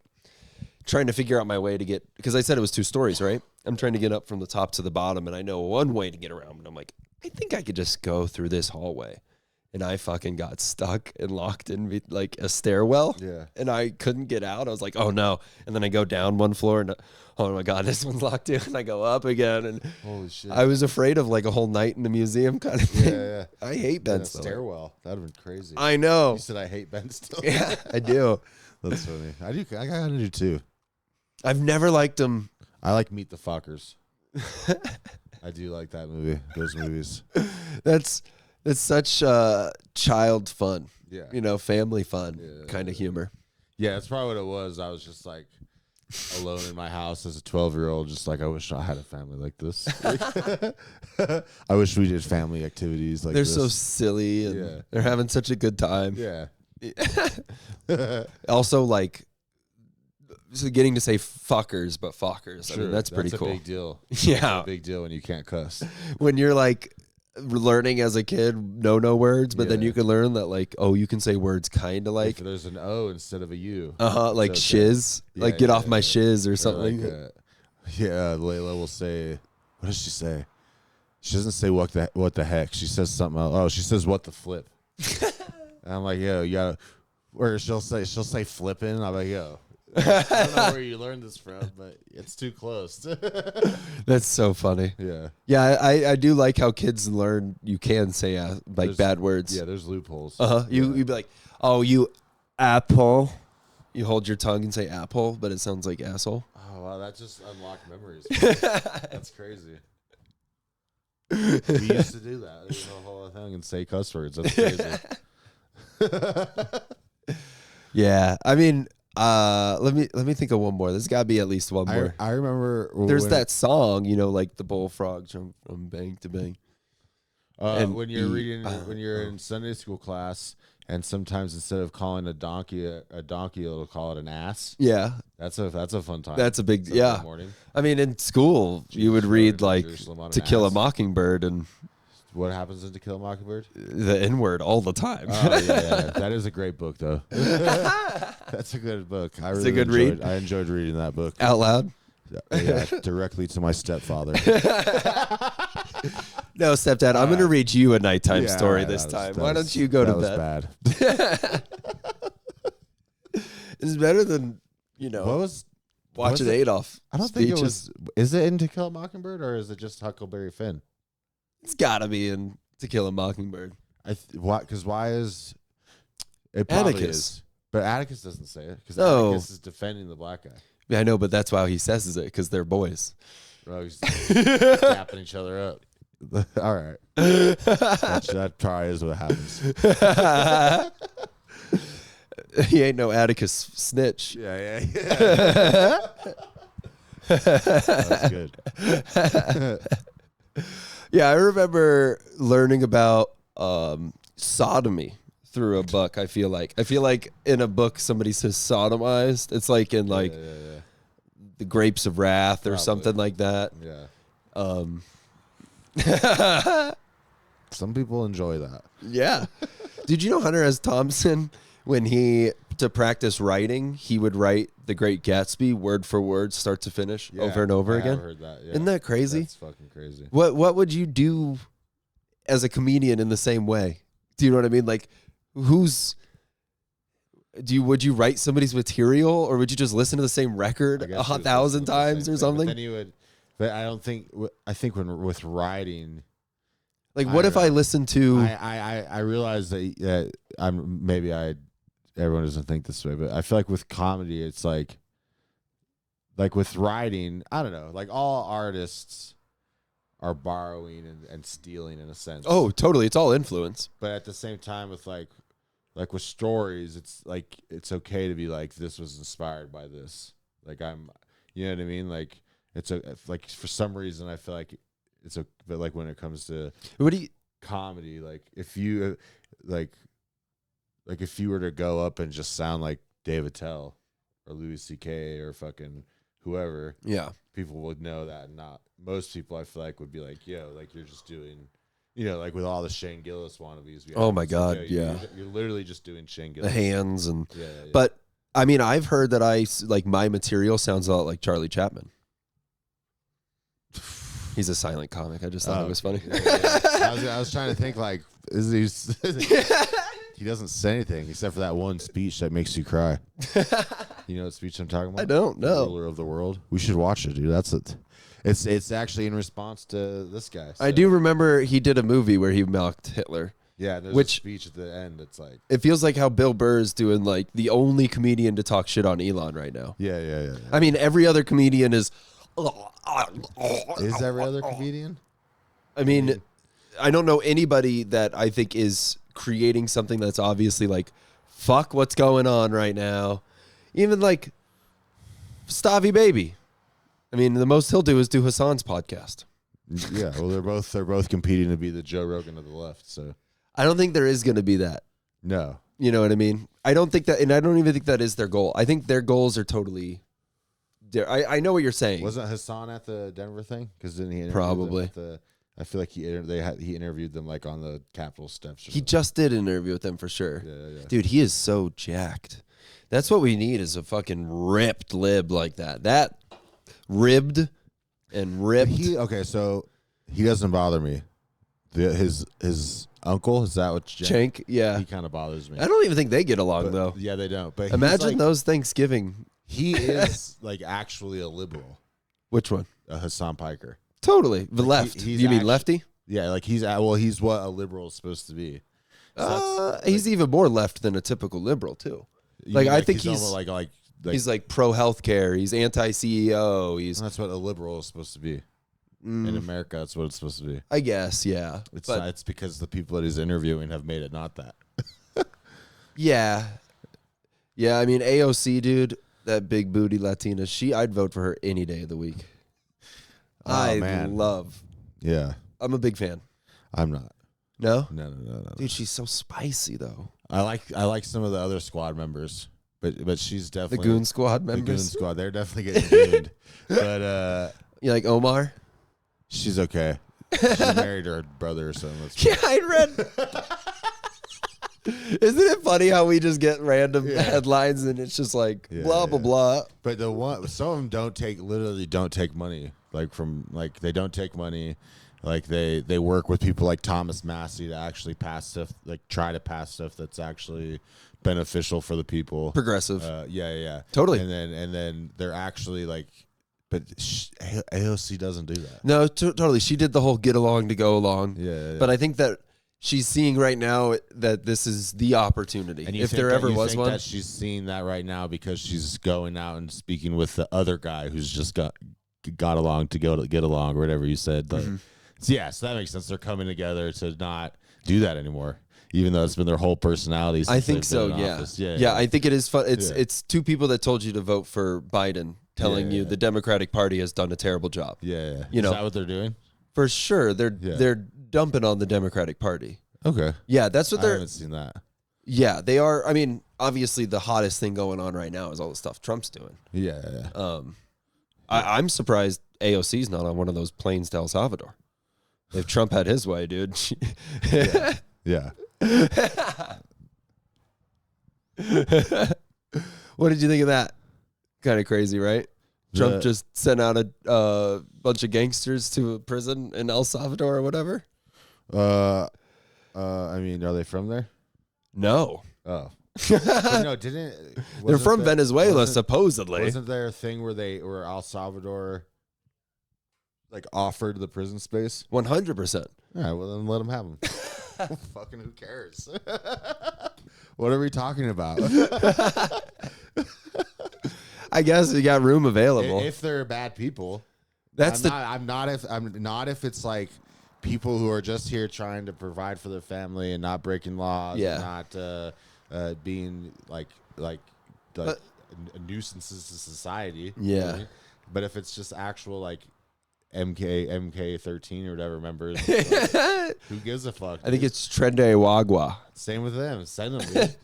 trying to figure out my way to get, because I said it was 2 stories, right? I'm trying to get up from the top to the bottom, and I know one way to get around, but I'm like, I think I could just go through this hallway. And I fucking got stuck and locked in like a stairwell. Yeah. And I couldn't get out. I was like, oh no. And then I go down 1 floor and oh my God, this one's locked in. And I go up again. And Holy shit. I was afraid of like a whole night in the museum kind of thing. Yeah. I hate In Ben a Stiller. stairwell. That'd have been crazy. I know. You said I hate Ben Stiller. Yeah, I do. That's funny. I gotta do too. I've never liked him. I like Meet the Fockers. I do like that movie. Those movies. That's such child fun. Yeah. Family fun Yeah. kind of humor. Yeah, that's probably what it was. I was just like alone in my house as a 12-year-old, just like I wish I had a family like this. I wish we did family activities like They're this. so silly and Yeah. they're having such a good time. Yeah. Also, like, so getting to say fuckers, but fuckers. I mean, that's pretty a cool. big deal. Yeah. It's a big deal when you can't cuss. When you're like learning as a kid, no words, but then Yeah. you can learn that like, oh, you can say words kind of like, If there's an O instead of a U. like okay. shiz, like Yeah, get yeah, off my yeah. shiz or Or something. like, yeah, Layla will say, what does she say? She doesn't say what the heck. She says something else. Oh, she says what the flip. And I'm like, yo, you gotta, or she'll say flipping. I'm like, yo, I don't know where you learned this from, but it's too close. That's so funny. Yeah. Yeah, I do like how kids learn you can say like There's- bad words. Yeah, there's loopholes. You'd be like, oh, you apple. You hold your tongue and say apple, but it sounds like asshole. Oh, wow, that just unlocked memories. That's crazy. We used to do that. The whole thing and say cuss words. That's crazy. Yeah, I mean, let me think of one more. There's got to be at least one more. I remember There's that song, like the bullfrog jump from bank to bank. And when you're reading, when you're in Sunday school class, and sometimes instead of calling a donkey, it'll call it an ass. Yeah, That's a fun time. that's a big Sunday yeah. morning. I mean, in school, you would read like Jerusalem on To an Kill a Ass. Mockingbird and What happens in To Kill a Mockingbird? the N word all the time. Oh, yeah. That is a great book, though. That's a good book. a good read. I enjoyed reading that book. Out loud. Yeah, directly to my stepfather. No, stepdad, I'm going to read you a nighttime Yeah, story alright, this that time. was- Why that don't was- you go to that bed? was bad. It's better than, What was? watching was it? Adolf. I don't think it speeches. was. Is it in To Kill a Mockingbird or is it just Huckleberry Finn? It's got to be in To Kill a Mockingbird. Why? Because why is it? Probably Atticus. is. But Atticus doesn't say it because No. Atticus is defending the black guy. Yeah, I know, but that's why he says it, because they're boys. Bro, he's snapping each other up. All right, that probably is what happens. He ain't no Atticus snitch. Yeah. That's good. Yeah, I remember learning about sodomy through a book. I feel like in a book somebody says sodomized. It's like in like Yeah. The Grapes of Wrath or Probably. something like that. Yeah. Some people enjoy that. Yeah. Did you know Hunter S. Thompson, when to practice writing, he would write The Great Gatsby word for word, start to finish, Yeah, over and over I again? have heard that. Yeah. Isn't that crazy? That's fucking crazy. What would you do as a comedian in the same way? Do you know what I mean? Like, would you write somebody's material, or would you just listen to the same record I guess you would 1,000 listen to the times same or thing, something? But then you would. But I don't think. I think with writing, Like, what I if don't I know. listen to? I realize that everyone doesn't think this way, but I feel like with comedy, it's like with writing, I don't know, like all artists are borrowing and stealing in a sense. Oh, totally. It's all influence. But at the same time, with like with stories, it's like it's okay to be like, this was inspired by this. Like you know what I mean? Like like for some reason I feel like but like when it comes to What do you? comedy, like if you like if you were to go up and just sound like Dave Attell or Louis C.K. or fucking whoever, Yeah. people would know that. And not most people, I feel like, would be like, yo, like you're just doing, like with all the Shane Gillis wannabes. Oh my it's like, God, yo, yeah. you're literally just doing Shane The Gillis. hands and. Yeah. But I mean, I've heard that my material sounds a lot like Charlie Chaplin. He's a silent comic. I just thought it was funny. Yeah. I was trying to think like, he doesn't say anything except for that one speech that makes you cry. You know what speech I'm talking about? I don't know. The ruler of the world. We should watch it, dude. That's it. It's actually in response to this guy. I so- do remember he did a movie where he mocked Hitler. Yeah, there's Which- a speech at the end. It's like, It feels like how Bill Burr is doing like the only comedian to talk shit on Elon right now. yeah. I mean, every other comedian is. Is every other comedian? I mean, I don't know anybody that I think is creating something that's obviously like, fuck what's going on right now. Even like Stavi Baby. I mean, the most he'll do is do Hassan's podcast. Yeah, well, they're both competing to be the Joe Rogan of the left. So I don't think there is going to be that. no, You know what I mean? I don't think that, and I don't even think that is their goal. I think their goals are totally. I know what you're saying. wasn't Hassan at the Denver thing? Because then he interviewed Probably. them at I feel like he interviewed them like on the Capitol steps. Or He something. just did an interview with them for sure. Yeah. Dude, he is so jacked. That's what we need is a fucking ripped lib like that. That ribbed and ripped. So he doesn't bother me. His uncle, is that what Cenk, yeah. He kind of bothers me. I don't even think they get along But- though. Yeah, they don't. But he's Imagine like, those Thanksgiving He is like actually a liberal, Which one? Hassan Piker. Totally. The Like, left. he's You mean actu- lefty? Yeah, like he's what a liberal is supposed to be. So He's even more left than a typical liberal too. you Like mean, I think he's he's almost like he's like pro healthcare. He's anti CEO. He's that's what a liberal is supposed to be. In America, that's what it's supposed to be. I guess, yeah. It's But not, it's because the people that he's interviewing have made it not that. yeah. Yeah, I mean AOC dude, that big booty Latina, I'd vote for her any day of the week. Oh, man. Yeah, I'm a big fan. I'm not. No? No. Dude, she's so spicy though. I like some of the other squad members, but she's The definitely Goon Squad the Goon members. Squad. They're definitely getting gooned. But You like Omar? she's okay. She married her brother or something. Yeah, I read. Isn't it funny how we just get random headlines and it's just like blah blah blah. But some of them literally don't take money. They don't take money. Like they work with people like Thomas Massey to actually pass stuff, like try to pass stuff that's actually beneficial for the people. Progressive. Yeah. Totally. And then they're actually like, but AOC doesn't do that. No, totally. She did the whole get along to go along. Yeah. But I think that she's seeing right now that this is the opportunity. And If there ever was one. that she's seeing that right now because she's going out and speaking with the other guy who's just got along to get along or whatever you said. So that makes sense. They're coming together to not do that anymore, even though it's been their whole personality. Since I think they've so. been in Yeah. office. Yeah. I think it is fun. Yeah. It's two people that told you to vote for Biden, telling you the Democratic Party has done a terrible job. Yeah. You know. Is that what they're doing? For sure, they're dumping on the Democratic Party. Okay. Yeah, that's what I they're. haven't seen that. Yeah, they are. I mean, obviously, the hottest thing going on right now is all the stuff Trump's doing. Yeah. I'm surprised AOC's not on one of those planes to El Salvador. If Trump had his way, dude. Yeah. What did you think of that? Kind of crazy, right? Trump The- just sent out a bunch of gangsters to a prison in El Salvador or whatever. I mean, are they from there? No, Oh. But no, they're wasn't from there- Venezuela, wasn't- supposedly. Wasn't there a thing where El Salvador like offered the prison space? 100%. All right, well then let them have them. Fucking who cares? What are we talking about? I guess you got room available. If they're bad people, That's I'm not if it's like people who are just here trying to provide for their family and not breaking laws, Yeah. and not being like nuisances to society. You know what I Yeah. mean? But if it's just actual like MK13 or whatever members, like, who gives a fuck? I think dude? it's Trende Wagwa. Same with them. Send them. Dude.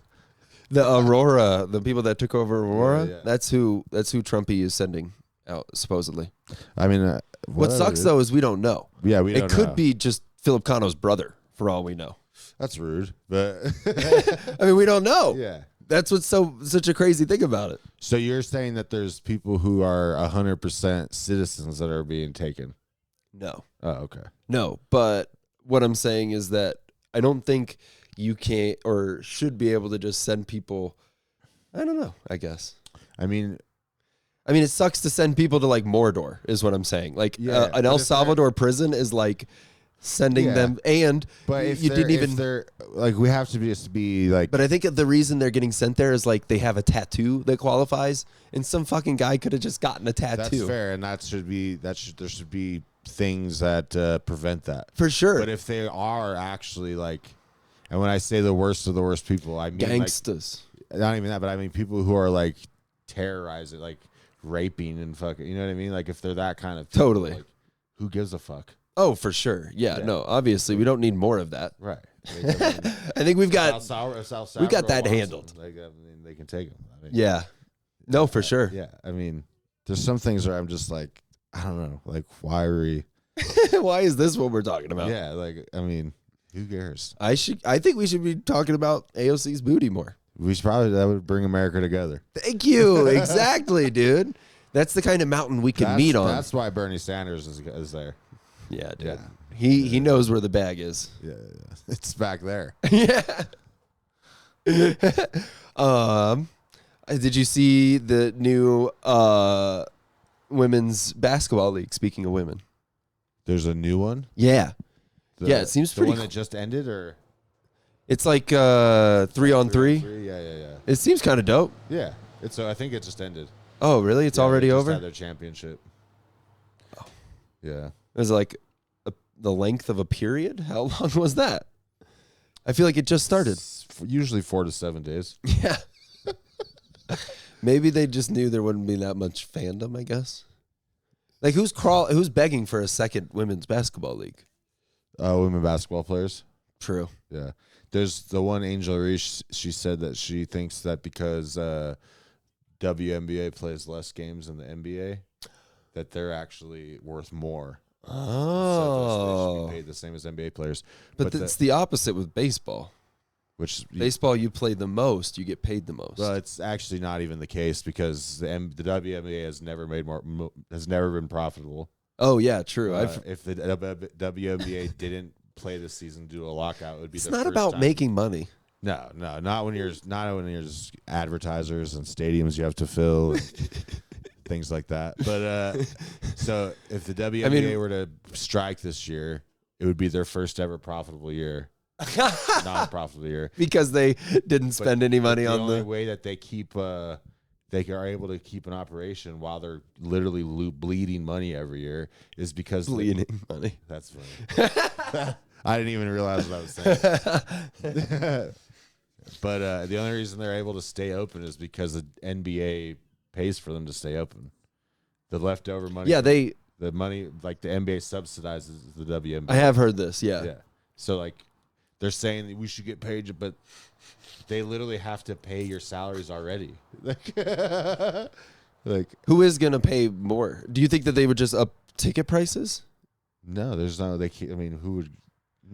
The Aurora, the people that took over Aurora, Yeah. that's who Trumpy is sending out supposedly. I mean, What whatever, sucks dude. though is we don't know. Yeah, we don't It could know. be just Philip Cano's brother for all we know. That's rude, but I mean, we don't know. yeah. That's what's such a crazy thing about it. So you're saying that there's people who are 100% citizens that are being taken? No. Oh, okay. No, but what I'm saying is that I don't think you can or should be able to just send people. I don't know, I guess. I mean, it sucks to send people to like Mordor is what I'm saying. Like Yeah, an but El if Salvador prison is like sending Yeah. them and but if you they're, didn't if even they're like, we have to be like, but I think the reason they're getting sent there is like they have a tattoo that qualifies and some fucking guy could have just gotten a tattoo. that's fair, and there should be things that prevent that For sure. But if they are actually like, and when I say the worst of the worst people, I mean Gangsters. like, not even that, but I mean people who are like terrorizing, like raping and fucking, you know what I mean? Like if they're that kind of people, Totally. like, who gives a fuck? Oh, for sure. Yeah, Yeah. no, obviously we don't need more of that. Right. Like, I mean, I think we've got El Salvador we got that wants handled. them. Like, I mean, they can take them. I mean, yeah. No, for sure. Yeah. I mean, there's some things where I'm just like, I don't know, like why are we? Why is this what we're talking about? Yeah. Like, I mean, who cares? I think we should be talking about AOC's booty more. We should probably, that would bring America together. Thank you. Exactly, dude. That's the kind of mountain we can meet on. That's why Bernie Sanders is there. Yeah, dude. Yeah. He knows where the bag is. Yeah. It's back there. Yeah. Did you see the new women's basketball league? Speaking of women, There's a new one. yeah, it seems the pretty. one that just ended, or It's like 3-on-3. Yeah. It seems kind of dope. Yeah. It's. I think it just ended. Oh, really? It's Yeah, already they just over. Had their championship. Oh. Yeah. It was like the length of a period. How long was that? I feel like it just started. Usually 4 to 7 days. Yeah. Maybe they just knew there wouldn't be that much fandom, I guess. Like who's begging for a second women's basketball league? Women basketball players. True. Yeah. There's the one Angel Reese. She said that she thinks that because WNBA plays less games than the NBA, that they're actually worth more. So they should be paid the same as NBA players. But it's the opposite with baseball. Which Baseball, you play the most, you get paid the most. Well, it's actually not even the case because the WNBA has never been profitable. Oh yeah, true. If the WNBA didn't play this season due to a lockout, it would be. It's the not first about time. making money. No, not when you're just advertisers and stadiums you have to fill and things like that. But so if the WNBA were to strike this year, it would be their first ever profitable year. Not a profitable year Because they didn't spend any money on the only way that they keep they are able to keep an operation while they're literally bleeding money every year is because bleeding money. That's funny. I didn't even realize what I was saying. But the only reason they're able to stay open is because the NBA pays for them to stay open. The leftover money. Yeah, the money like the NBA subsidizes the WNBA. I have heard this. Yeah. So like. They're saying that we should get paid, but they literally have to pay your salaries already. Like who is gonna pay more? Do you think that they would just up ticket prices? No, there's no. They can't, I mean, who would?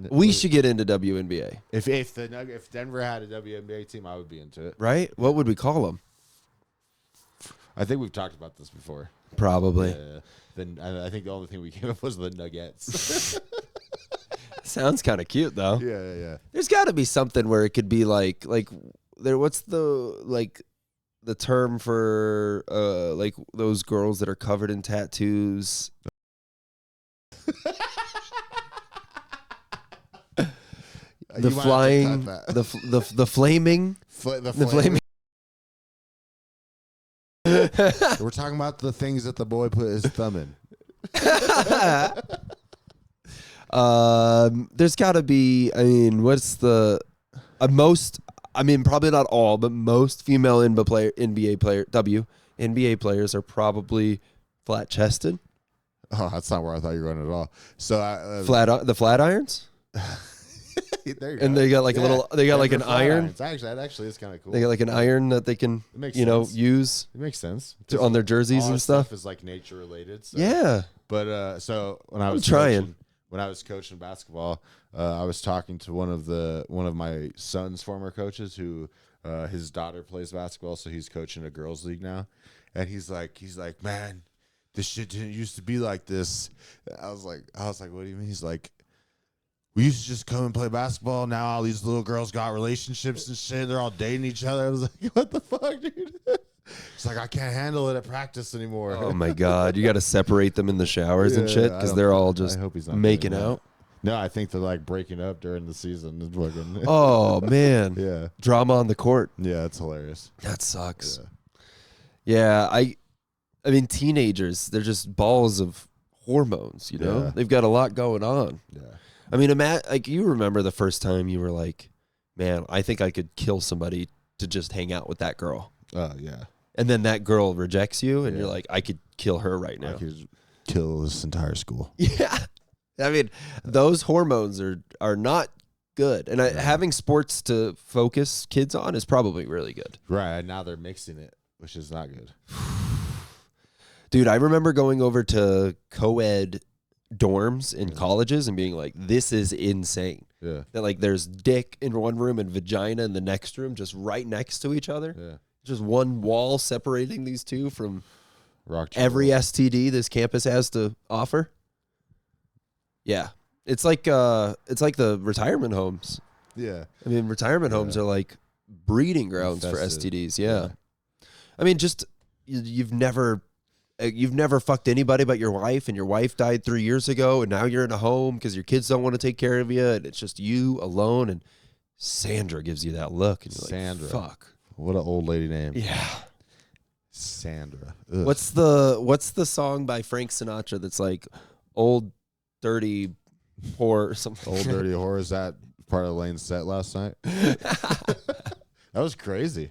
We should get into WNBA. If Denver had a WNBA team, I would be into it. Right? What would we call them? I think we've talked about this before. Probably. Then I think the only thing we came up was the Nuggets. Sounds kind of cute though. Yeah. There's got to be something where it could be like there. What's the term for like those girls that are covered in tattoos? The flying, the flaming, the flaming. We're talking about the things that the boy put his thumb in. There's got to be. I mean, what's the most? I mean, probably not all, but most female NBA players are probably flat chested. Oh, that's not where I thought you were going at all. So the flat irons. There you go. And they got like a little. They got like an iron. That actually is kind of cool. They got like an iron that they can, use. It makes sense On their jerseys all and stuff. Is like nature related. So. Yeah. But so when I was coaching basketball, I was talking to one of my son's former coaches who his daughter plays basketball, so he's coaching a girls' league now, and he's like, man, this shit didn't used to be like this. I was like, what do you mean? He's like, we used to just come and play basketball. Now all these little girls got relationships and shit. They're all dating each other. I was like, what the fuck, dude? It's like, I can't handle it at practice anymore. Oh my God. You got to separate them in the showers and shit because they're all just making out. No, I think they're like breaking up during the season. Oh man. Yeah. Drama on the court. Yeah, it's hilarious. That sucks. Yeah. I mean, teenagers, they're just balls of hormones, you know? Yeah. They've got a lot going on. Yeah. I mean, like you remember the first time you were like, man, I think I could kill somebody to just hang out with that girl. Oh, yeah. And then that girl rejects you, and you're like, I could kill her right now. I could kill this entire school. Yeah. I mean, those hormones are not good. And having sports to focus kids on is probably really good. Right. Now they're mixing it, which is not good. Dude, I remember going over to co-ed dorms in colleges and being like, this is insane. Yeah. That like there's dick in one room and vagina in the next room, just right next to each other. Yeah. Just one wall separating these two from Rock every STD this campus has to offer. Yeah. It's like the retirement homes. Yeah. I mean, retirement homes are like breeding grounds for STDs. Yeah. I mean, just you've never fucked anybody but your wife, and your wife died 3 years ago, and now you're in a home because your kids don't want to take care of you, and it's just you alone. And Sandra gives you that look, and you're Sandra. like, "Fuck, What an old lady name." yeah." Sandra. Ugh. What's the song by Frank Sinatra that's like old dirty whore or something? Old Dirty Whore? Is that part of Lane's set last night? That was crazy.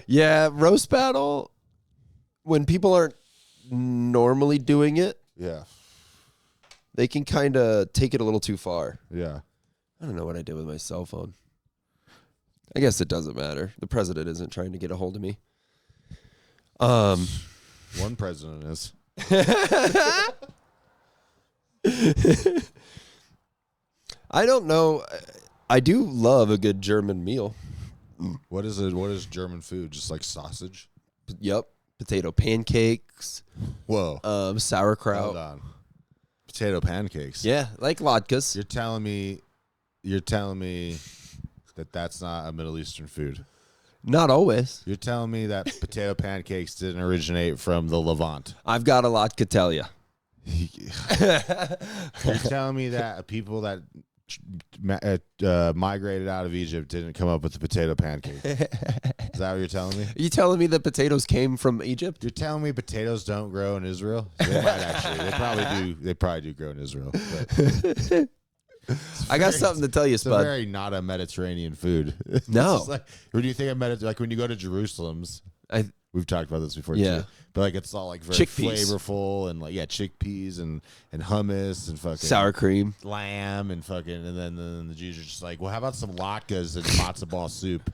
Yeah, roast battle. When people aren't normally doing it, Yeah. they can kind of take it a little too far. Yeah. I don't know what I did with my cell phone. I guess it doesn't matter. The president isn't trying to get a hold of me. One president is. I don't know. I do love a good German meal. What is German food? Just like sausage? Yep. Potato pancakes, Whoa. sauerkraut. Hold on. Potato pancakes. Yeah, like latkes. You're telling me that that's not a Middle Eastern food. Not always. You're telling me that potato pancakes didn't originate from the Levant. I've got a lot to tell you. You're telling me that people that migrated out of Egypt didn't come up with the potato pancake. Is that what you're telling me? Are you telling me that potatoes came from Egypt? You're telling me potatoes don't grow in Israel? They might actually. They probably do grow in Israel. But I got something to tell you, it's a Spud. very not a Mediterranean food. No. It's like, when you think of like when you go to Jerusalem's, we've talked about this before Yeah. too. But like it's all like very Chickpeas. flavorful and like chickpeas and hummus and fucking Sour cream. lamb and fucking and then the Jews are just like, well, how about some latkes and matzo ball soup?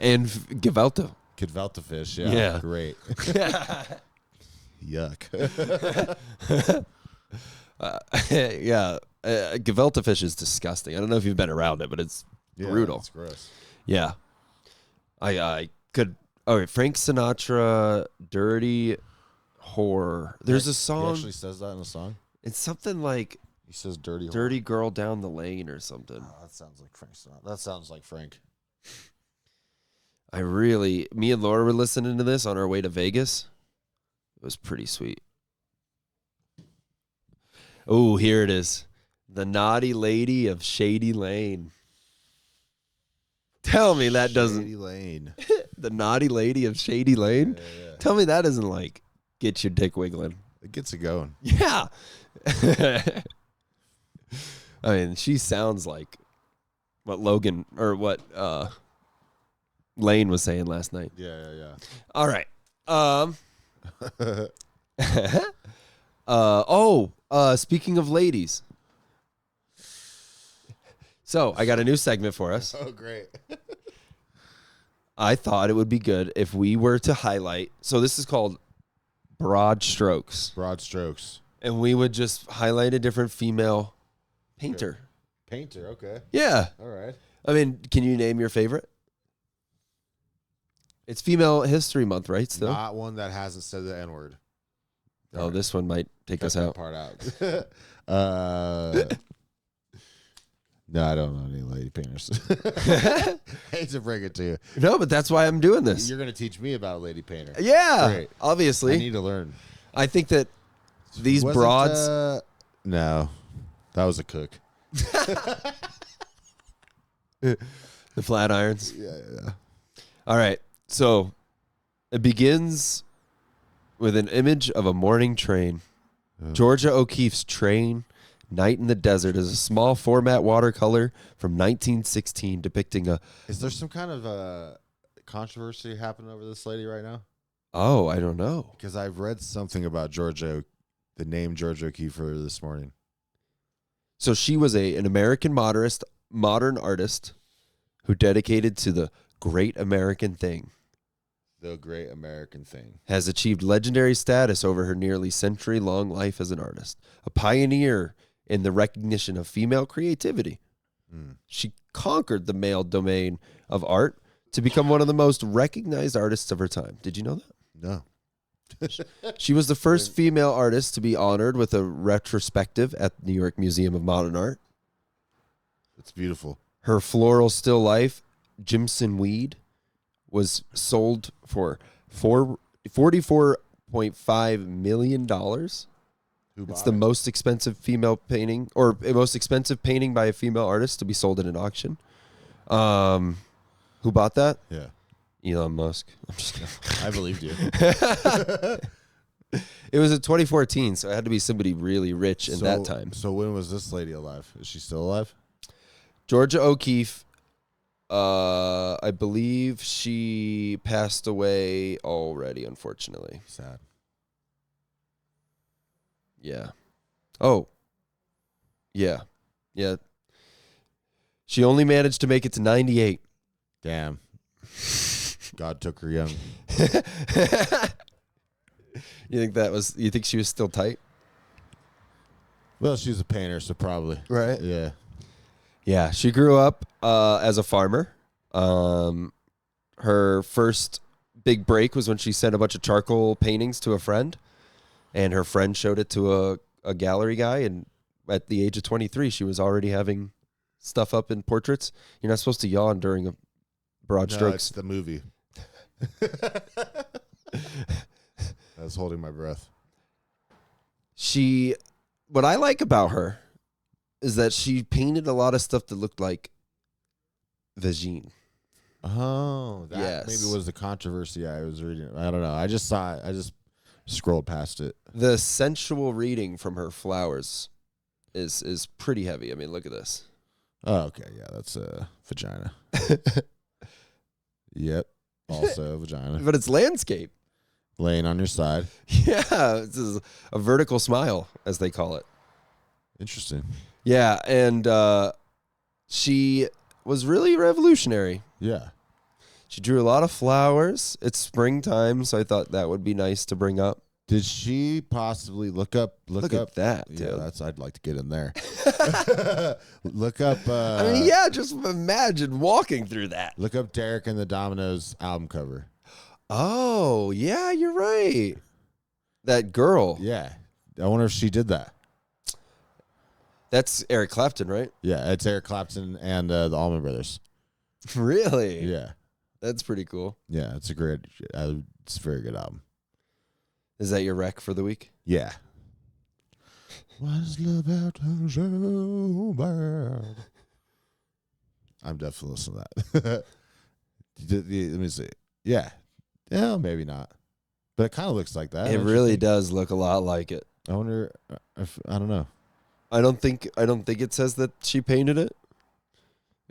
And Gewelto. Gefilte fish, Yeah. great. Yuck. Yeah. Gefilte fish is disgusting. I don't know if you've been around it, but it's brutal. It's gross. Yeah. I could. All right. Frank Sinatra, Dirty Whore. There's a He song. actually says that in a song. It's something like He says dirty. Dirty Girl Down the Lane or something. Oh, that sounds like Frank Sinatra. That sounds like Frank. Me and Laura were listening to this on our way to Vegas. It was pretty sweet. Oh, here it is. The Naughty Lady of Shady Lane. Tell me that doesn't. Shady Lane. The Naughty Lady of Shady Lane? Yeah. Tell me that doesn't like get your dick wiggling. It gets it going. Yeah. I mean, she sounds like what Logan or what Lane was saying last night. Yeah. All right. Speaking of ladies. So I got a new segment for us. Oh, great. I thought it would be good if we were to highlight. So this is called Broad Strokes. Broad strokes. And we would just highlight a different female painter. Painter, okay. Yeah. All right. I mean, can you name your favorite? It's Female History Month, right? Still? Not one that hasn't said the N-word. Oh, this one might take Cut us that out. part out. No, I don't know any lady painters. Hate to bring it to you. No, but that's why I'm doing this. You're going to teach me about a lady painter. Yeah, Great. obviously. I need to learn. I think that these Wasn't, broads. No, that was a cook. The flat irons. Yeah. All right. So it begins with an image of a morning train. Georgia O'Keeffe's Train, Night in the Desert is a small format watercolor from 1916 depicting a... Is there some kind of controversy happening over this lady right now? Oh, I don't know. Because I've read something about the name Georgia O'Keeffe this morning. So she was an American modern artist who dedicated to the great American thing. The great American thing. Has achieved legendary status over her nearly century-long life as an artist. A pioneer in the recognition of female creativity. She conquered the male domain of art to become one of the most recognized artists of her time. Did you know that? No. She was the first female artist to be honored with a retrospective at the New York Museum of Modern Art. It's beautiful. Her floral still life, Jimson Weed, was sold for $44.5 million. Who It's bought the it? most expensive female painting, or most expensive painting by a female artist to be sold at an auction. Who bought that? Yeah, Elon Musk. I'm just kidding. I believed you. It was in 2014, so it had to be somebody really rich in that time. So when was this lady alive? Is she still alive? Georgia O'Keeffe, I believe she passed away already, unfortunately. Sad. Yeah. Oh. Yeah. Yeah. She only managed to make it to 98. Damn. God took her young. You think she was still tight? Well, she was a painter, so probably. Right. Yeah. Yeah, she grew up as a farmer. Her first big break was when she sent a bunch of charcoal paintings to a friend, and her friend showed it to a gallery guy, and at the age of 23, she was already having stuff up in portraits. You're not supposed to yawn during a broad No, strokes. it's the movie. I was holding my breath. What I like about her is that she painted a lot of stuff that looked like vagine. Oh, that Yes. maybe was the controversy I was reading. I don't know. I just saw it. I just scrolled past it. The sensual reading from her flowers is pretty heavy. I mean, look at this. Oh, okay. Yeah, that's a vagina. Yep. Also a vagina. But it's landscape. Laying on your side. Yeah, this is a vertical smile, as they call it. Interesting. Yeah, and she was really revolutionary. Yeah. She drew a lot of flowers. It's springtime, so I thought that would be nice to bring up. Did she possibly look up? Look at that, Yeah, dude. that's. I'd like to get in there. Look up. I mean, yeah, just imagine walking through that. Look up Derek and the Dominoes album cover. Oh, yeah, you're right. That girl. Yeah. I wonder if she did that. That's Eric Clapton, right? Yeah, it's Eric Clapton and the Allman Brothers. Really? Yeah. That's pretty cool. Yeah, it's a it's a very good album. Is that your rec for the week? Yeah. Why does love have to so bad? I'm definitely listening to that. Let me see. Yeah. Yeah, maybe not. But it kind of looks like that. It don't you really think? does look a lot like it. I wonder if I don't know. I don't think it says that she painted it.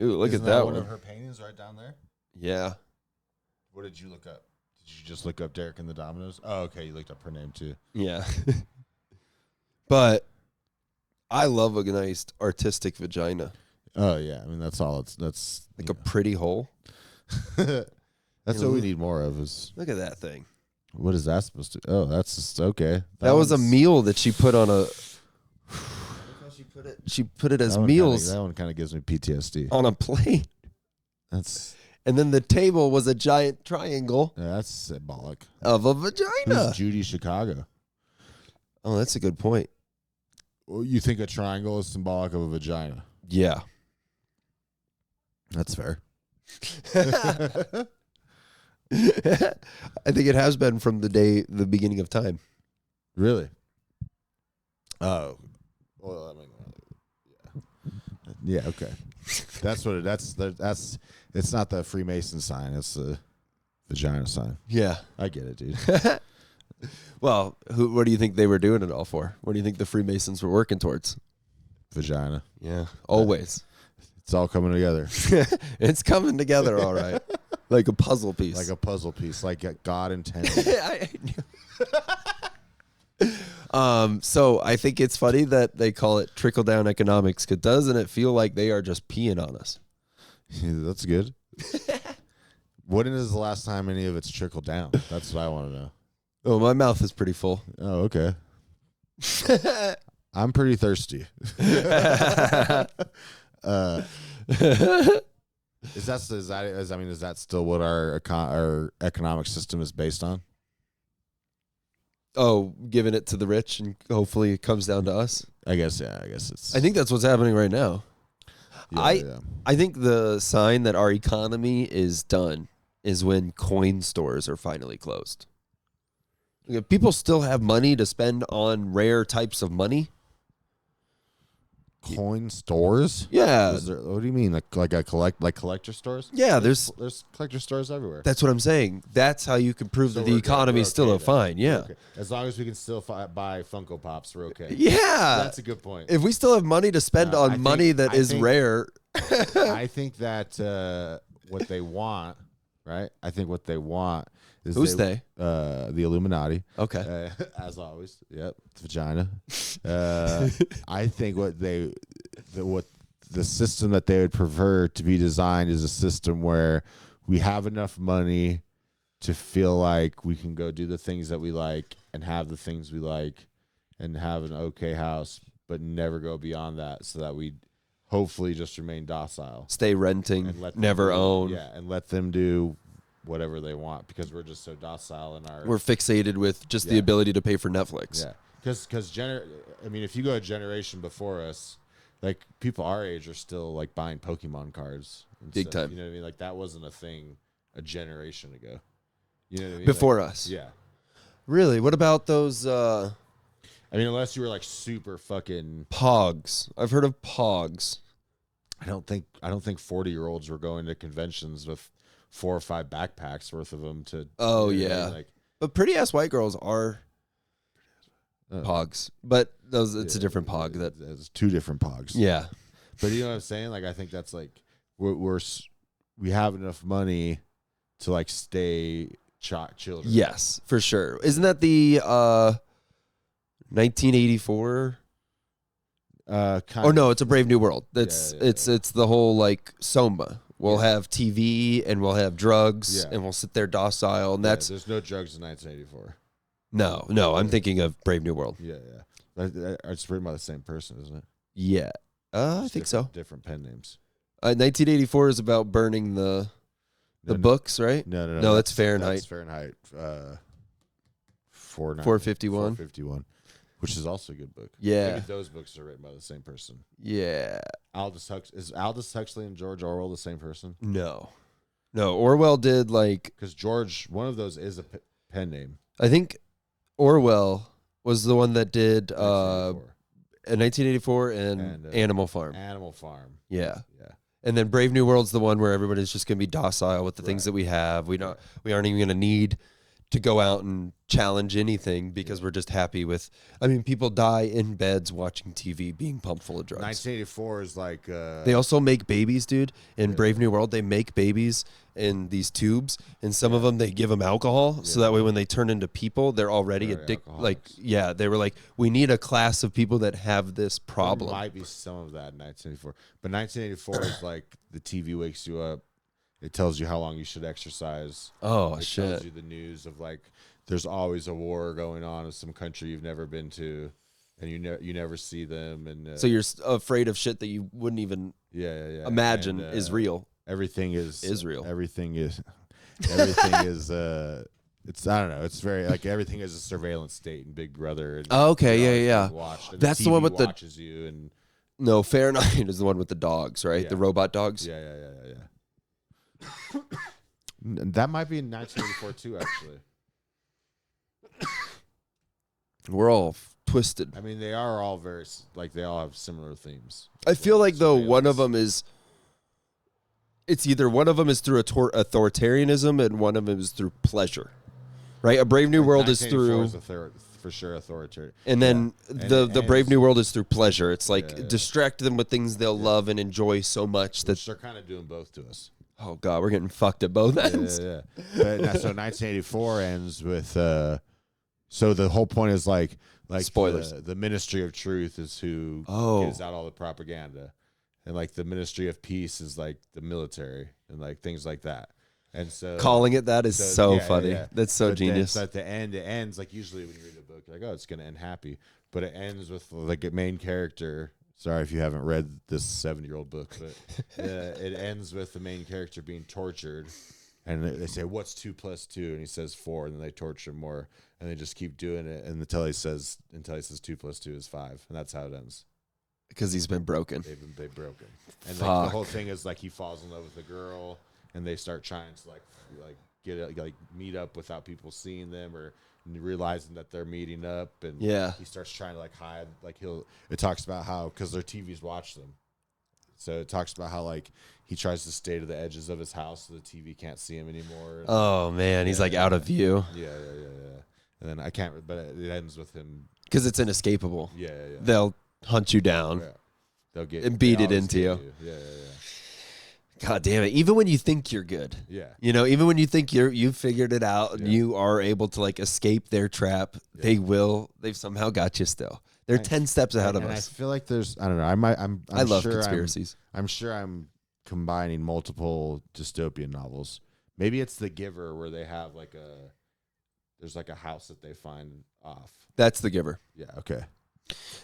Ooh, look Isn't at that one one. of her paintings right down there? Yeah. What did you look up? Did you just look up Derek and the Dominoes? Oh, okay. You looked up her name too. Yeah. But I love a nice artistic vagina. Oh yeah. I mean that's all. That's Like a pretty hole. That's what we need more of. Is Look at that thing. what is that supposed to? Oh, that's just okay. That was a one's- meal that she put on a. Look how she put it. She put it as that one meals That one kind of gives me PTSD. on a plate. That's And then the table was a giant triangle that's symbolic. of a vagina. Who's Judy Chicago? Oh, that's a good point. Well, you think a triangle is symbolic of a vagina? Yeah. That's fair. I think it has been from the beginning of time. Really? Oh, well, I mean, yeah. Okay. That's what that's. It's not the Freemason sign. It's the vagina sign. Yeah. I get it, dude. Well, what do you think they were doing it all for? What do you think the Freemasons were working towards? Vagina. Yeah, always. It's all coming together It's coming together all right. Like a puzzle piece. like a puzzle piece, like God intended. So I think it's funny that they call it trickle down economics, because doesn't it feel like they are just peeing on us? That's good. When is the last time any of it's trickled down? That's what I want to know. Oh, my mouth is pretty full. Oh, okay. I'm pretty thirsty. Is that still what our economic system is based on? Oh, giving it to the rich, and hopefully it comes down to us. I guess it's. I think that's what's happening right now. yeah. I think the sign that our economy is done is when coin stores are finally closed. If people still have money to spend on rare types of money. Coin stores? Yeah. What do you mean? Like collector stores? Yeah, there's collector stores everywhere. That's what I'm saying. That's how you can prove So that the economy is still fine. Yeah. Okay. As long as we can still buy Funko Pops, we're okay. Yeah. That's a good point. If we still have money to spend on money that is rare. I think that what they want, right? I think what they want is Who's they? The Illuminati. Okay. As always. Yep. Vagina. I think what the system that they would prefer to be designed is a system where we have enough money to feel like we can go do the things that we like and have the things we like and have an okay house, but never go beyond that, so that we hopefully just remain docile. Stay renting, And never own. Yeah, and let them do whatever they want, because we're just so docile in our. We're fixated with just the ability to pay for Netflix. Yeah, because I mean, if you go a generation before us, like people our age are still like buying Pokemon cards. Big time. You know what I mean? Like that wasn't a thing a generation ago. You know what I mean? Before like, us. Yeah. Really? What about those I mean, unless you were like super fucking Pogs? I've heard of Pogs. I don't think 40-year-olds were going to conventions with 4 or 5 backpacks worth of them to. Oh you know what I yeah. mean? Like, But pretty ass white girls are Pogs. But it's a different Pog. There's 2 different Pogs. Yeah. But you know what I'm saying? Like I think that's like we have enough money to like stay children. Yes, for sure. Isn't that the 1984? Or no, it's a Brave New World. It's the whole like Soma. We'll have TV and we'll have drugs and we'll sit there docile. And that's there's no drugs in 1984. No. I'm thinking of Brave New World. Yeah. It's written by the same person, isn't it? Yeah, I think so. Different pen names. 1984 is about burning the books, right? No. That's Fahrenheit. That's Fahrenheit. 451. 451, which is also a good book. Yeah. Maybe those books are written by the same person. Yeah. Is Aldous Huxley and George Orwell the same person? No. Orwell did like because George, one of those is a pen name. I think Orwell was the one that did 1984 and Animal Farm. Animal Farm. Yeah. And then Brave New World's the one where everybody's just going to be docile with the things that we have. We aren't even going to need to go out and challenge anything because we're just happy with. I mean, people die in beds watching TV, being pumped full of drugs. 1984 is like. They also make babies, dude. In Brave New World, they make babies in these tubes, and some of them they give them alcohol, so that way when they turn into people, they're already addicted. Like, they were like, we need a class of people that have this problem. There might be some of that in 1984, but 1984 is like the TV wakes you up. It tells you how long you should exercise. Oh, it shit. Tells you the news of like there's always a war going on in some country you've never been to, and you never see them. And so you're afraid of shit that you wouldn't even imagine is real. Everything is Israel. Everything is. It's I don't know. It's very like everything is a surveillance state and Big Brother. And yeah. That's the one with the watches you and. No, Fahrenheit is the one with the dogs, right? Yeah. The robot dogs. Yeah. That might be in 1984 too, actually. We're all twisted. I mean, they are all very like they all have similar themes. I feel like though one of them is. It's either one of them is through authoritarianism and one of them is through pleasure, right? A Brave New World is through for sure authoritarian, and then the Brave New World is through pleasure. It's like distract them with things they'll love and enjoy so much that they're kind of doing both to us. Oh God, we're getting fucked at both ends. Yeah. But, so 1984 ends with. So the whole point is like spoilers. The Ministry of Truth is who gives out all the propaganda. And like the Ministry of Peace is like the military and like things like that. And so calling it that is so funny. Yeah. That's so genius. So at the end, it ends like usually when you read a book, you're like, oh, it's going to end happy. But it ends with like a main character. Sorry if you haven't read this 7-year-old book, but it ends with the main character being tortured. And they say, what's 2 + 2? And he says 4. And then they torture him more. And they just keep doing it until he says 2 + 2 is 5. And that's how it ends. Because he's been broken. They've broken. And like, the whole thing is like he falls in love with a girl, and they start trying to like get like meet up without people seeing them or realizing that they're meeting up, and he starts trying to like hide. Like it talks about how because their TVs watch them, so it talks about how like he tries to stay to the edges of his house so the TV can't see him anymore. Oh man, he's like out of view. Yeah. And then I can't, but it ends with him because it's inescapable. Yeah. They'll hunt you down. Yeah. They'll get and beat it into you. Yeah. God damn it! Even when you think you're good, even when you think you've figured it out and you are able to like escape their trap, they've somehow got you still. They're 10 steps ahead of us. I feel like there's, I don't know. I love sure conspiracies. I'm sure I'm combining multiple dystopian novels. Maybe it's The Giver where they have there's like a house that they find off. That's The Giver. Yeah. Okay.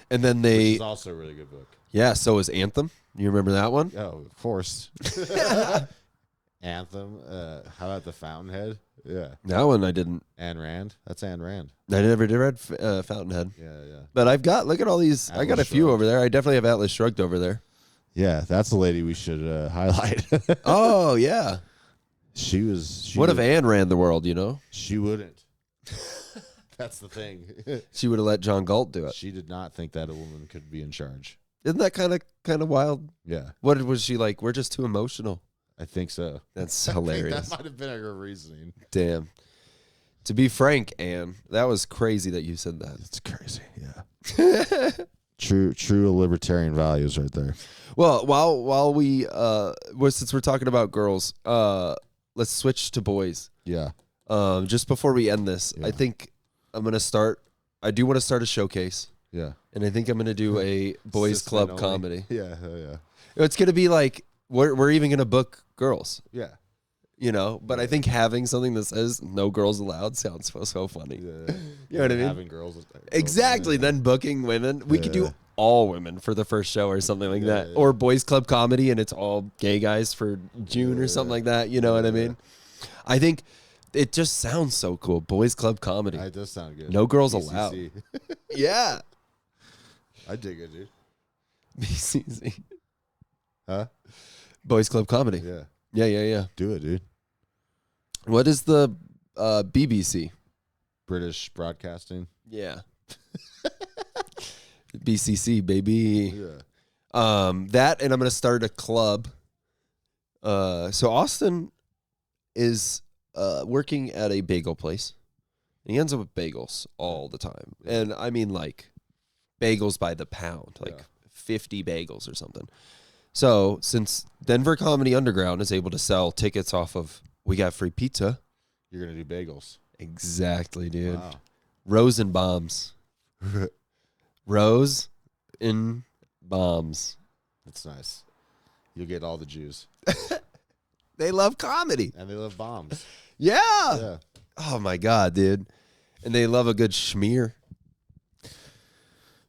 And then which is also a really good book. Yeah. So is Anthem. You remember that one? Oh, of course. Anthem. How about The Fountainhead? Yeah. That one I didn't. Ayn Rand. That's Ayn Rand. I never did read Fountainhead. Yeah. But I've got, look at all these. Atlas I got a few Shrugged. over there. I definitely have Atlas Shrugged over there. Yeah, that's the lady we should highlight. Oh, yeah. She was. What if Anne ran the world, She wouldn't. That's the thing. She would have let John Galt do it. She did not think that a woman could be in charge. Isn't that kind of wild? Yeah. What was she like? We're just too emotional. I think so. That's I think hilarious. that might have been her reasoning. Damn. To be frank, Anne, that was crazy that you said that. It's crazy. Yeah. True libertarian values right there. Well, while we since we're talking about girls, let's switch to boys. Yeah. Just before we end this, I think I'm gonna start. I do want to start a showcase. Yeah. And I think I'm gonna do a boys club comedy. Yeah. Yeah. It's gonna be like we're even gonna book girls. Yeah. But I think having something that says no girls allowed sounds so funny. Yeah. You know what I mean? Having girls. Exactly. Then booking women. We could do all women for the first show or something like that. Or boys club comedy and it's all gay guys for June or something like that. You know what I mean? I think it just sounds so cool. Boys club comedy. It does sound good. No girls BCC. allowed. Yeah. I dig it, dude. BCC. Huh? Boys club comedy. Yeah. Yeah. Do it, dude. What is the BBC? British Broadcasting. Yeah. BCC, baby. Yeah. That, and I'm going to start a club. So Austin is working at a bagel place. He ends up with bagels all the time. And I mean like bagels by the pound, like 50 bagels or something. So since Denver Comedy Underground is able to sell tickets off of We Got Free Pizza. You're going to do bagels. Exactly, dude. Wow. Rose and bombs. Rose in bombs. That's nice. You'll get all the Jews. They love comedy. And they love bombs. Yeah. Yeah. Oh my God, dude. And they love a good schmear.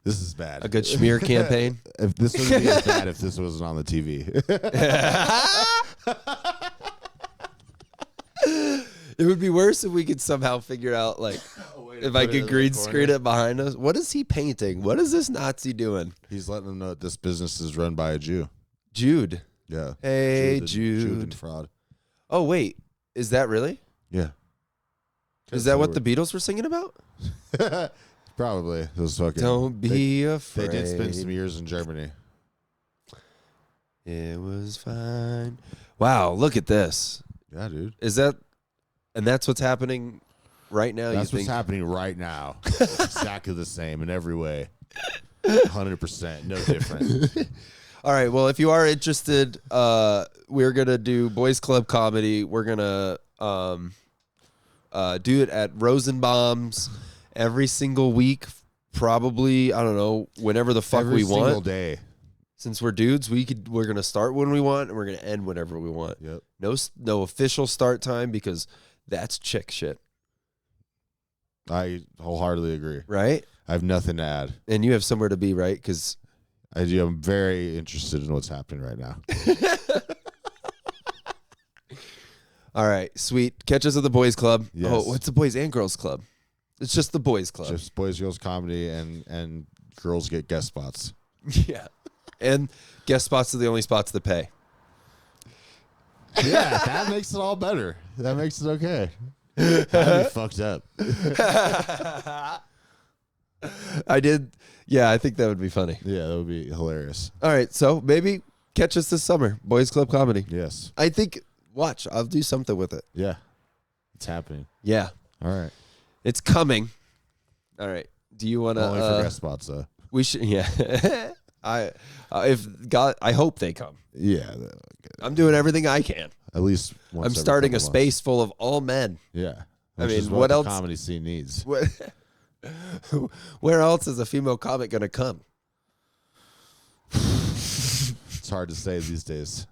This is bad. A good schmear campaign. If this would be as bad if this wasn't on the TV. It would be worse if we could somehow figure out, like, if I could green screen it behind us. What is he painting? What is this Nazi doing? He's letting them know that this business is run by a Jew. Jude. Yeah. Hey, Jude Jude. and fraud. Oh, wait. Is that really? Yeah. Is that what the Beatles were singing about? Probably. Those fucking. Don't be afraid. They did spend some years in Germany. It was fine. Wow, look at this. Yeah, dude. Is that, and that's what's happening right now? That's you what's think? happening right now. It's exactly the same in every way. 100%. No different. All right. Well, if you are interested, we're gonna do boys club comedy. We're gonna do it at Rosenbaum's every single week. Probably, I don't know, whenever the fuck Every we single want. day. Since we're dudes, we're gonna start when we want and we're gonna end whenever we want. Yep. No official start time because that's chick shit, I wholeheartedly agree. right? I have nothing to add. And you have somewhere to be, right? Because I do. I'm very interested in what's happening right now. all right, sweet. Catch us at the boys club. Yes. Oh, what's the boys and girls club? It's just the boys club. Just boys, girls comedy, and girls get guest spots. Yeah. And guest spots are the only spots that pay. Yeah, that makes it all better. That makes it okay. That'd be fucked up. I did. Yeah, I think that would be funny. Yeah, that would be hilarious. All right, so maybe catch us this summer, Boys Club Comedy. Yes. I think. Watch, I'll do something with it. Yeah. It's happening. Yeah, All right. it's coming. All right. Do you want to? Only for guest spots, though. We should. Yeah. If God, I hope they come. Yeah. I'm doing everything I can. At least once I'm every starting a couple space full of all men. months. Yeah. I Which mean, is what the else- comedy scene needs. What- Where else is a female comic gonna come? It's hard to say these days.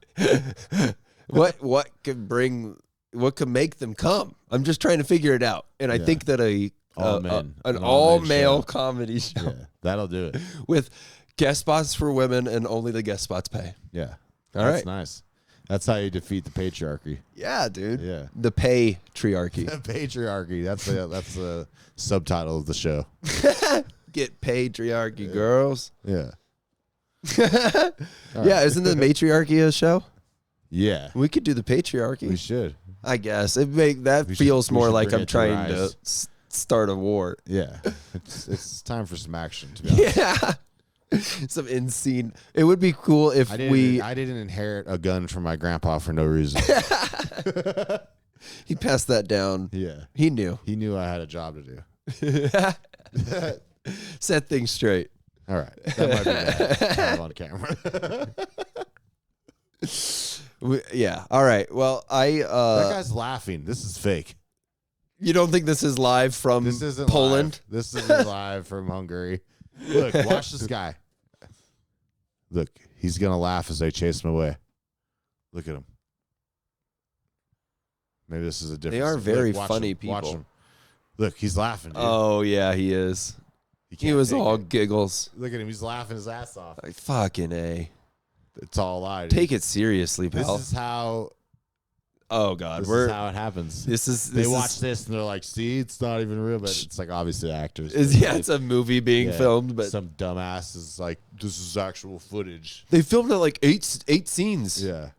What could make them come? I'm just trying to figure it out. And I Yeah. think that an All-men all-male show. comedy show Yeah. That'll do it. with guest spots for women and only the guest spots pay. Yeah. All That's right. nice. That's how you defeat the patriarchy. Yeah, dude. Yeah. The pay triarchy. Patriarchy. That's the subtitle of the show. Get patriarchy, girls. Yeah. Yeah, isn't the matriarchy a show? Yeah. We could do the patriarchy. We should. I guess that We feels should more like bring I'm it to trying to rise. start a war. Yeah. It's time for some action, to be honest. Yeah, some insane. It would be cool if I we. didn't inherit a gun from my grandpa for no reason. He passed that down. Yeah. He knew. He knew I had a job to do. Set things straight. All right. That might be bad to have on camera. Yeah. All right. Well, That guy's laughing. This is fake. You don't think this is live from This isn't Poland? live. This isn't live from Hungary. Look, watch this guy. Look, he's gonna laugh as they chase him away. Look at him. Maybe this is a different. They are very watch funny him, Watch people. him. Look, he's laughing. Dude. Oh yeah, he is. He can't was take all it. giggles. Look at him. He's laughing his ass off. Like, fucking A. It's all a lie. Dude. Take it seriously, This pal. is how. Oh God, This we're is how it happens. they watch this and they're like, "See, it's not even real," but it's like obviously actors. it's a movie being Yeah. filmed, but Some dumbass is like, "This is actual footage." they filmed it like eight scenes. Yeah,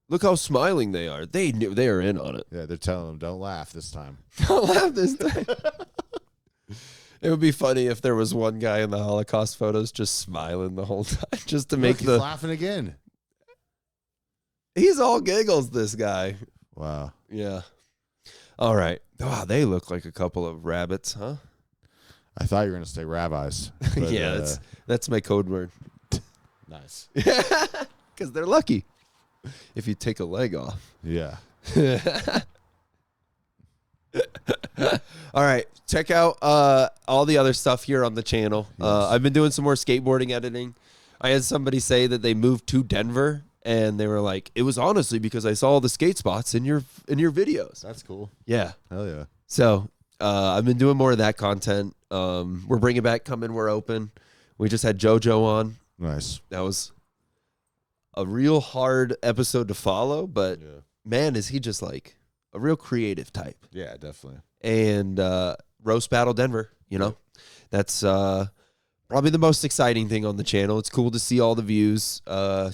Look how smiling they are. They knew they are in on it. yeah. They're telling them, "Don't laugh this time." Don't laugh this time. It would be funny if there was one guy in the Holocaust photos just smiling the whole time, just to make Look, he's laughing again. He's all giggles. This guy. Wow. Yeah. All right. Wow, they look like a couple of rabbits, huh? I thought you were gonna say rabbis. But, Yeah, that's my code word. nice. Because they're lucky if you take a leg off. Yeah. All right, check out all the other stuff here on the channel. Yes. I've been doing some more skateboarding editing. I had somebody say that they moved to Denver, and they were like, "It was honestly because I saw all the skate spots in your videos." That's cool. Yeah. Hell yeah. So I've been doing more of that content. We're bringing back Coming We're Open. We just had JoJo on. Nice. That was a real hard episode to follow, but Yeah. man, is he just like a real creative type. Yeah, definitely. And Roast Battle Denver, you know, that's probably the most exciting thing on the channel. It's cool to see all the views.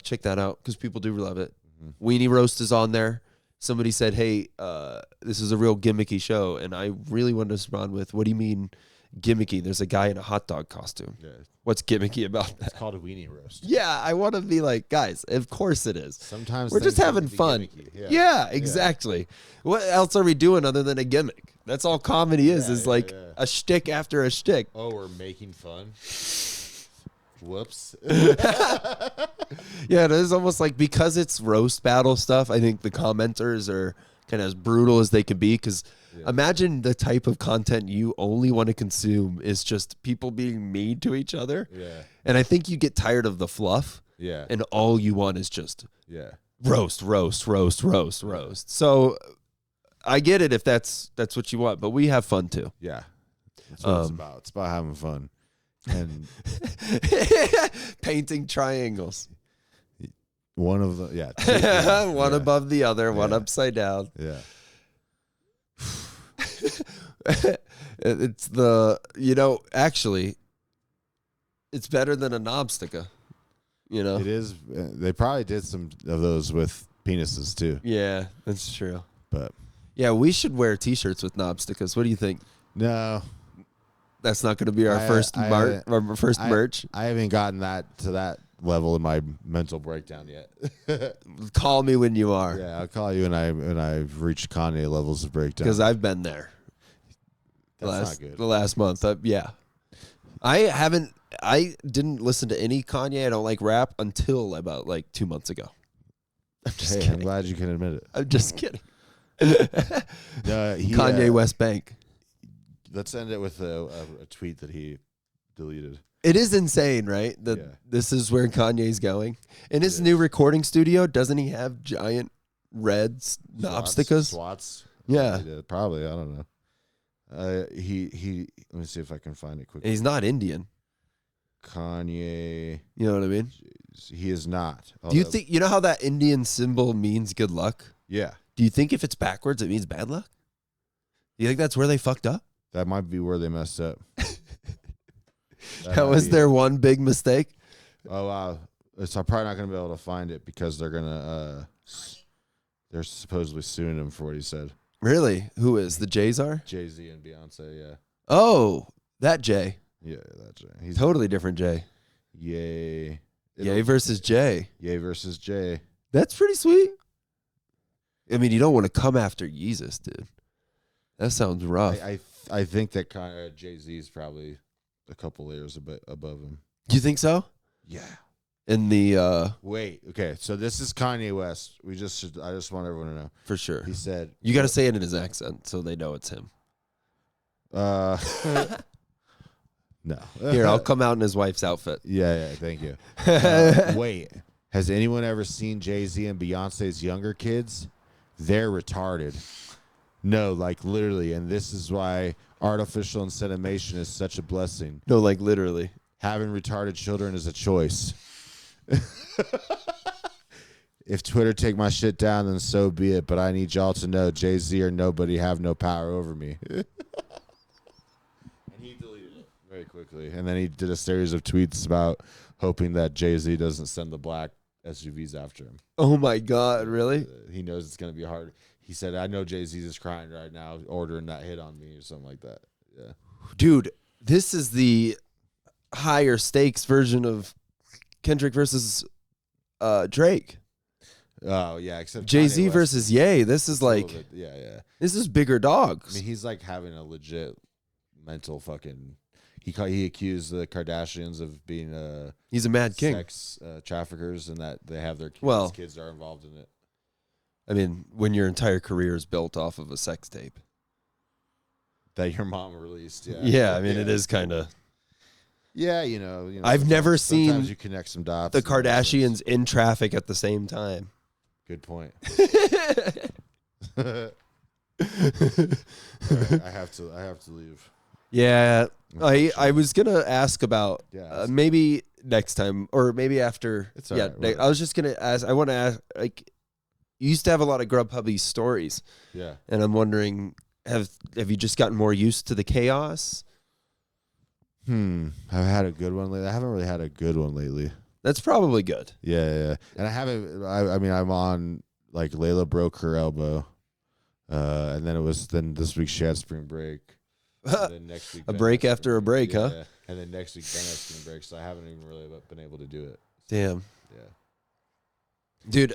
Check that out because people do love it. Mm-hmm. Weenie Roast is on there. Somebody said, "Hey, this is a real gimmicky show," and I really wanted to respond with, "What do you mean gimmicky? There's a guy in a hot dog costume. Yeah. What's gimmicky about that?" It's called a weenie roast. Yeah, I want to be like, guys, of course it is. Sometimes We're just things having need to be fun. gimmicky. Yeah, exactly. What else are we doing other than a gimmick? That's all comedy is Yeah, like yeah. a shtick after a shtick. Oh, we're making fun. Whoops. Yeah, it is almost like because it's roast battle stuff, I think the commenters are kind of as brutal as they can be because imagine the type of content you only want to consume is just people being mean to each other. Yeah. And I think you get tired of the fluff Yeah. and all you want is just Yeah. roast. So I get it if that's what you want, but we have fun too. Yeah. That's what it's about. It's about having fun. And Painting triangles. one of the One Yeah. above the other, one Yeah. upside down. Yeah. It's actually, it's better than a knobsticker. It is. They probably did some of those with penises too. Yeah, that's true. But Yeah, we should wear T-shirts with knobsticks. What do you think? no, That's not going to be our first I- merch. I haven't gotten to that level in my mental breakdown yet. Call me when you are, Yeah, I'll call you when I've reached Kanye levels of breakdown. because I've been there. That's not good. The last month. Yeah, I didn't listen to any Kanye. I don't like rap until about like 2 months ago. I'm just Hey, I'm kidding. glad you can admit it. I'm just kidding. Kanye West Bank. Let's end it with a tweet that he deleted. It is insane, right? That Yeah. this is where Kanye's going. In his new recording studio, doesn't he have giant red knobsticks? Swats. Yeah. He did. Probably. I don't know. He. Let me see if I can find it And quickly. he's not Indian. Kanye. You know what I mean? He is not. Do you Although- think, you know how that Indian symbol means good luck? Yeah. Do you think if it's backwards, it means bad luck? Do you think that's where they fucked up? That might be where they messed up. That was their one big mistake? Oh wow! So I'm probably not gonna be able to find it because they're gonna they're supposedly suing him for what he said. Really? Who is? The Jays are? Jay-Z and Beyonce, yeah, Oh, that Jay. yeah, that's right. He's Totally different Jay. Yay, Yay versus Jay. Yay versus Jay. That's pretty sweet. I mean, you don't want to come after Jesus, dude. That sounds rough. I think that kind of Jay-Z is probably a couple layers above him. Do you think so? Yeah. In the Wait. Okay. So this is Kanye West. I just want everyone to know. for sure. He said, You got to say it in his accent so they know it's him. no. Here, I'll come out in his wife's outfit. Yeah. Thank you. Wait. Has anyone ever seen Jay-Z and Beyonce's younger kids? They're retarded. No, like literally. And this is why artificial insemination is such a blessing. No, like literally. Having retarded children is a choice. If Twitter take my shit down, then so be it. But I need y'all to know Jay-Z or nobody have no power over me. And he deleted it very quickly. And then he did a series of tweets about hoping that Jay-Z doesn't send the black SUVs after him. Oh my God, really? He knows it's going to be hard. He said, I know Jay-Z is crying right now, ordering that hit on me or something like that. Yeah. Dude, this is the higher stakes version of Kendrick versus Drake. Oh, yeah. Except Jay-Z Kanye West versus Ye. This is a little like, bit- yeah. this is bigger I dogs. mean, he's like having a legit mental fucking. He accused the Kardashians of being He's a mad king. sex traffickers and that they have their kids, Well- kids are involved in it. I mean, when your entire career is built off of a sex tape. That your mom released. Yeah. Yeah, I mean, it is kind of. Yeah, you know. I've never sometimes seen you connect some dots. The and it makes sense. Kardashians in traffic at the same time. Good point. All right, I have to leave. Yeah, I was gonna ask about Yeah, maybe next time or maybe after. It's all yeah, right, whatever. I was just gonna ask. I want to ask. Like, you used to have a lot of Grubhubby stories, Yeah. and I'm wondering, have you just gotten more used to the chaos? I've had a good one lately. I haven't really had a good one lately. That's probably good. Yeah. And I haven't. I mean, I'm on like Layla broke her elbow, and then this week she had spring break. And then next week A Ben break had after spring a break, huh? Yeah. And then next week Ben has spring break, so I haven't even really been able to do it. Damn, Yeah. dude,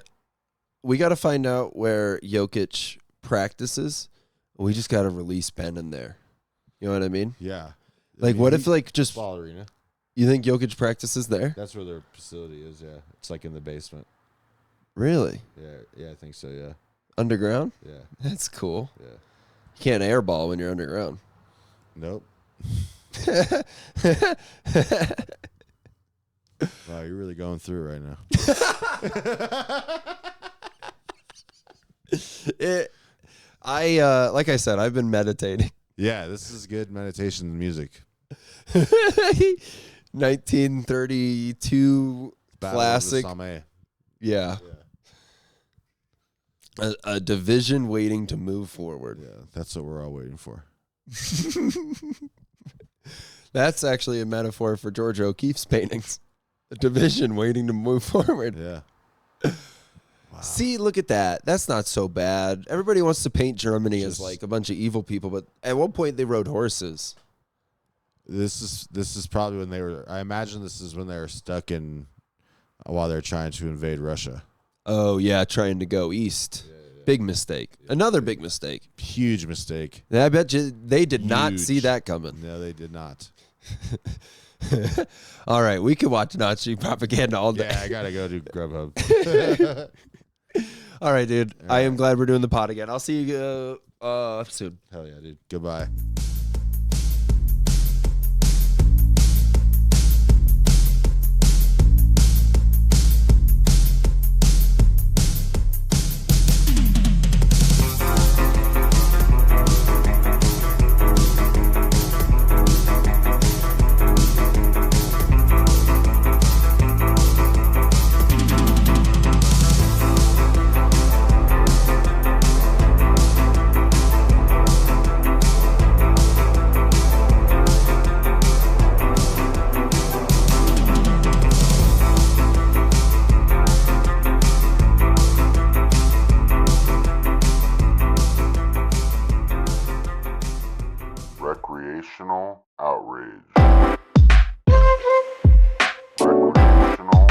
we got to find out where Jokic practices. We just got to release Ben in there. You know what I mean? Yeah. Like, what if like just ball arena? you think Jokic practices there? That's where their facility is. Yeah, it's like in the basement. Really? Yeah, I think so. Yeah, Underground? yeah. That's cool. Yeah. You can't airball when you're underground. Nope. Wow, you're really going through it right now. Like I said, I've been meditating. Yeah, this is good meditation music. 1932 Battle of the classic. Somme. Yeah. A division waiting to move forward. Yeah, that's what we're all waiting for. That's actually a metaphor for George O'Keeffe's paintings. A division waiting to move forward. Yeah. See, look at that. That's not so bad. Everybody wants to paint Germany as like a bunch of evil people, but at one point they rode horses. This is probably when they were. I imagine this is when they were stuck in while they're trying to invade Russia. Oh yeah, trying to go east. Big mistake. Another big mistake. Huge mistake. Yeah, I bet you they did not see that coming. No, they did not. All right, we could watch Nazi propaganda all day. Yeah, I gotta go do Grubhub. All right, dude. I am glad we're doing the pod again. I'll see you soon. Hell yeah, dude. Goodbye. Recreational Outrage. Recreational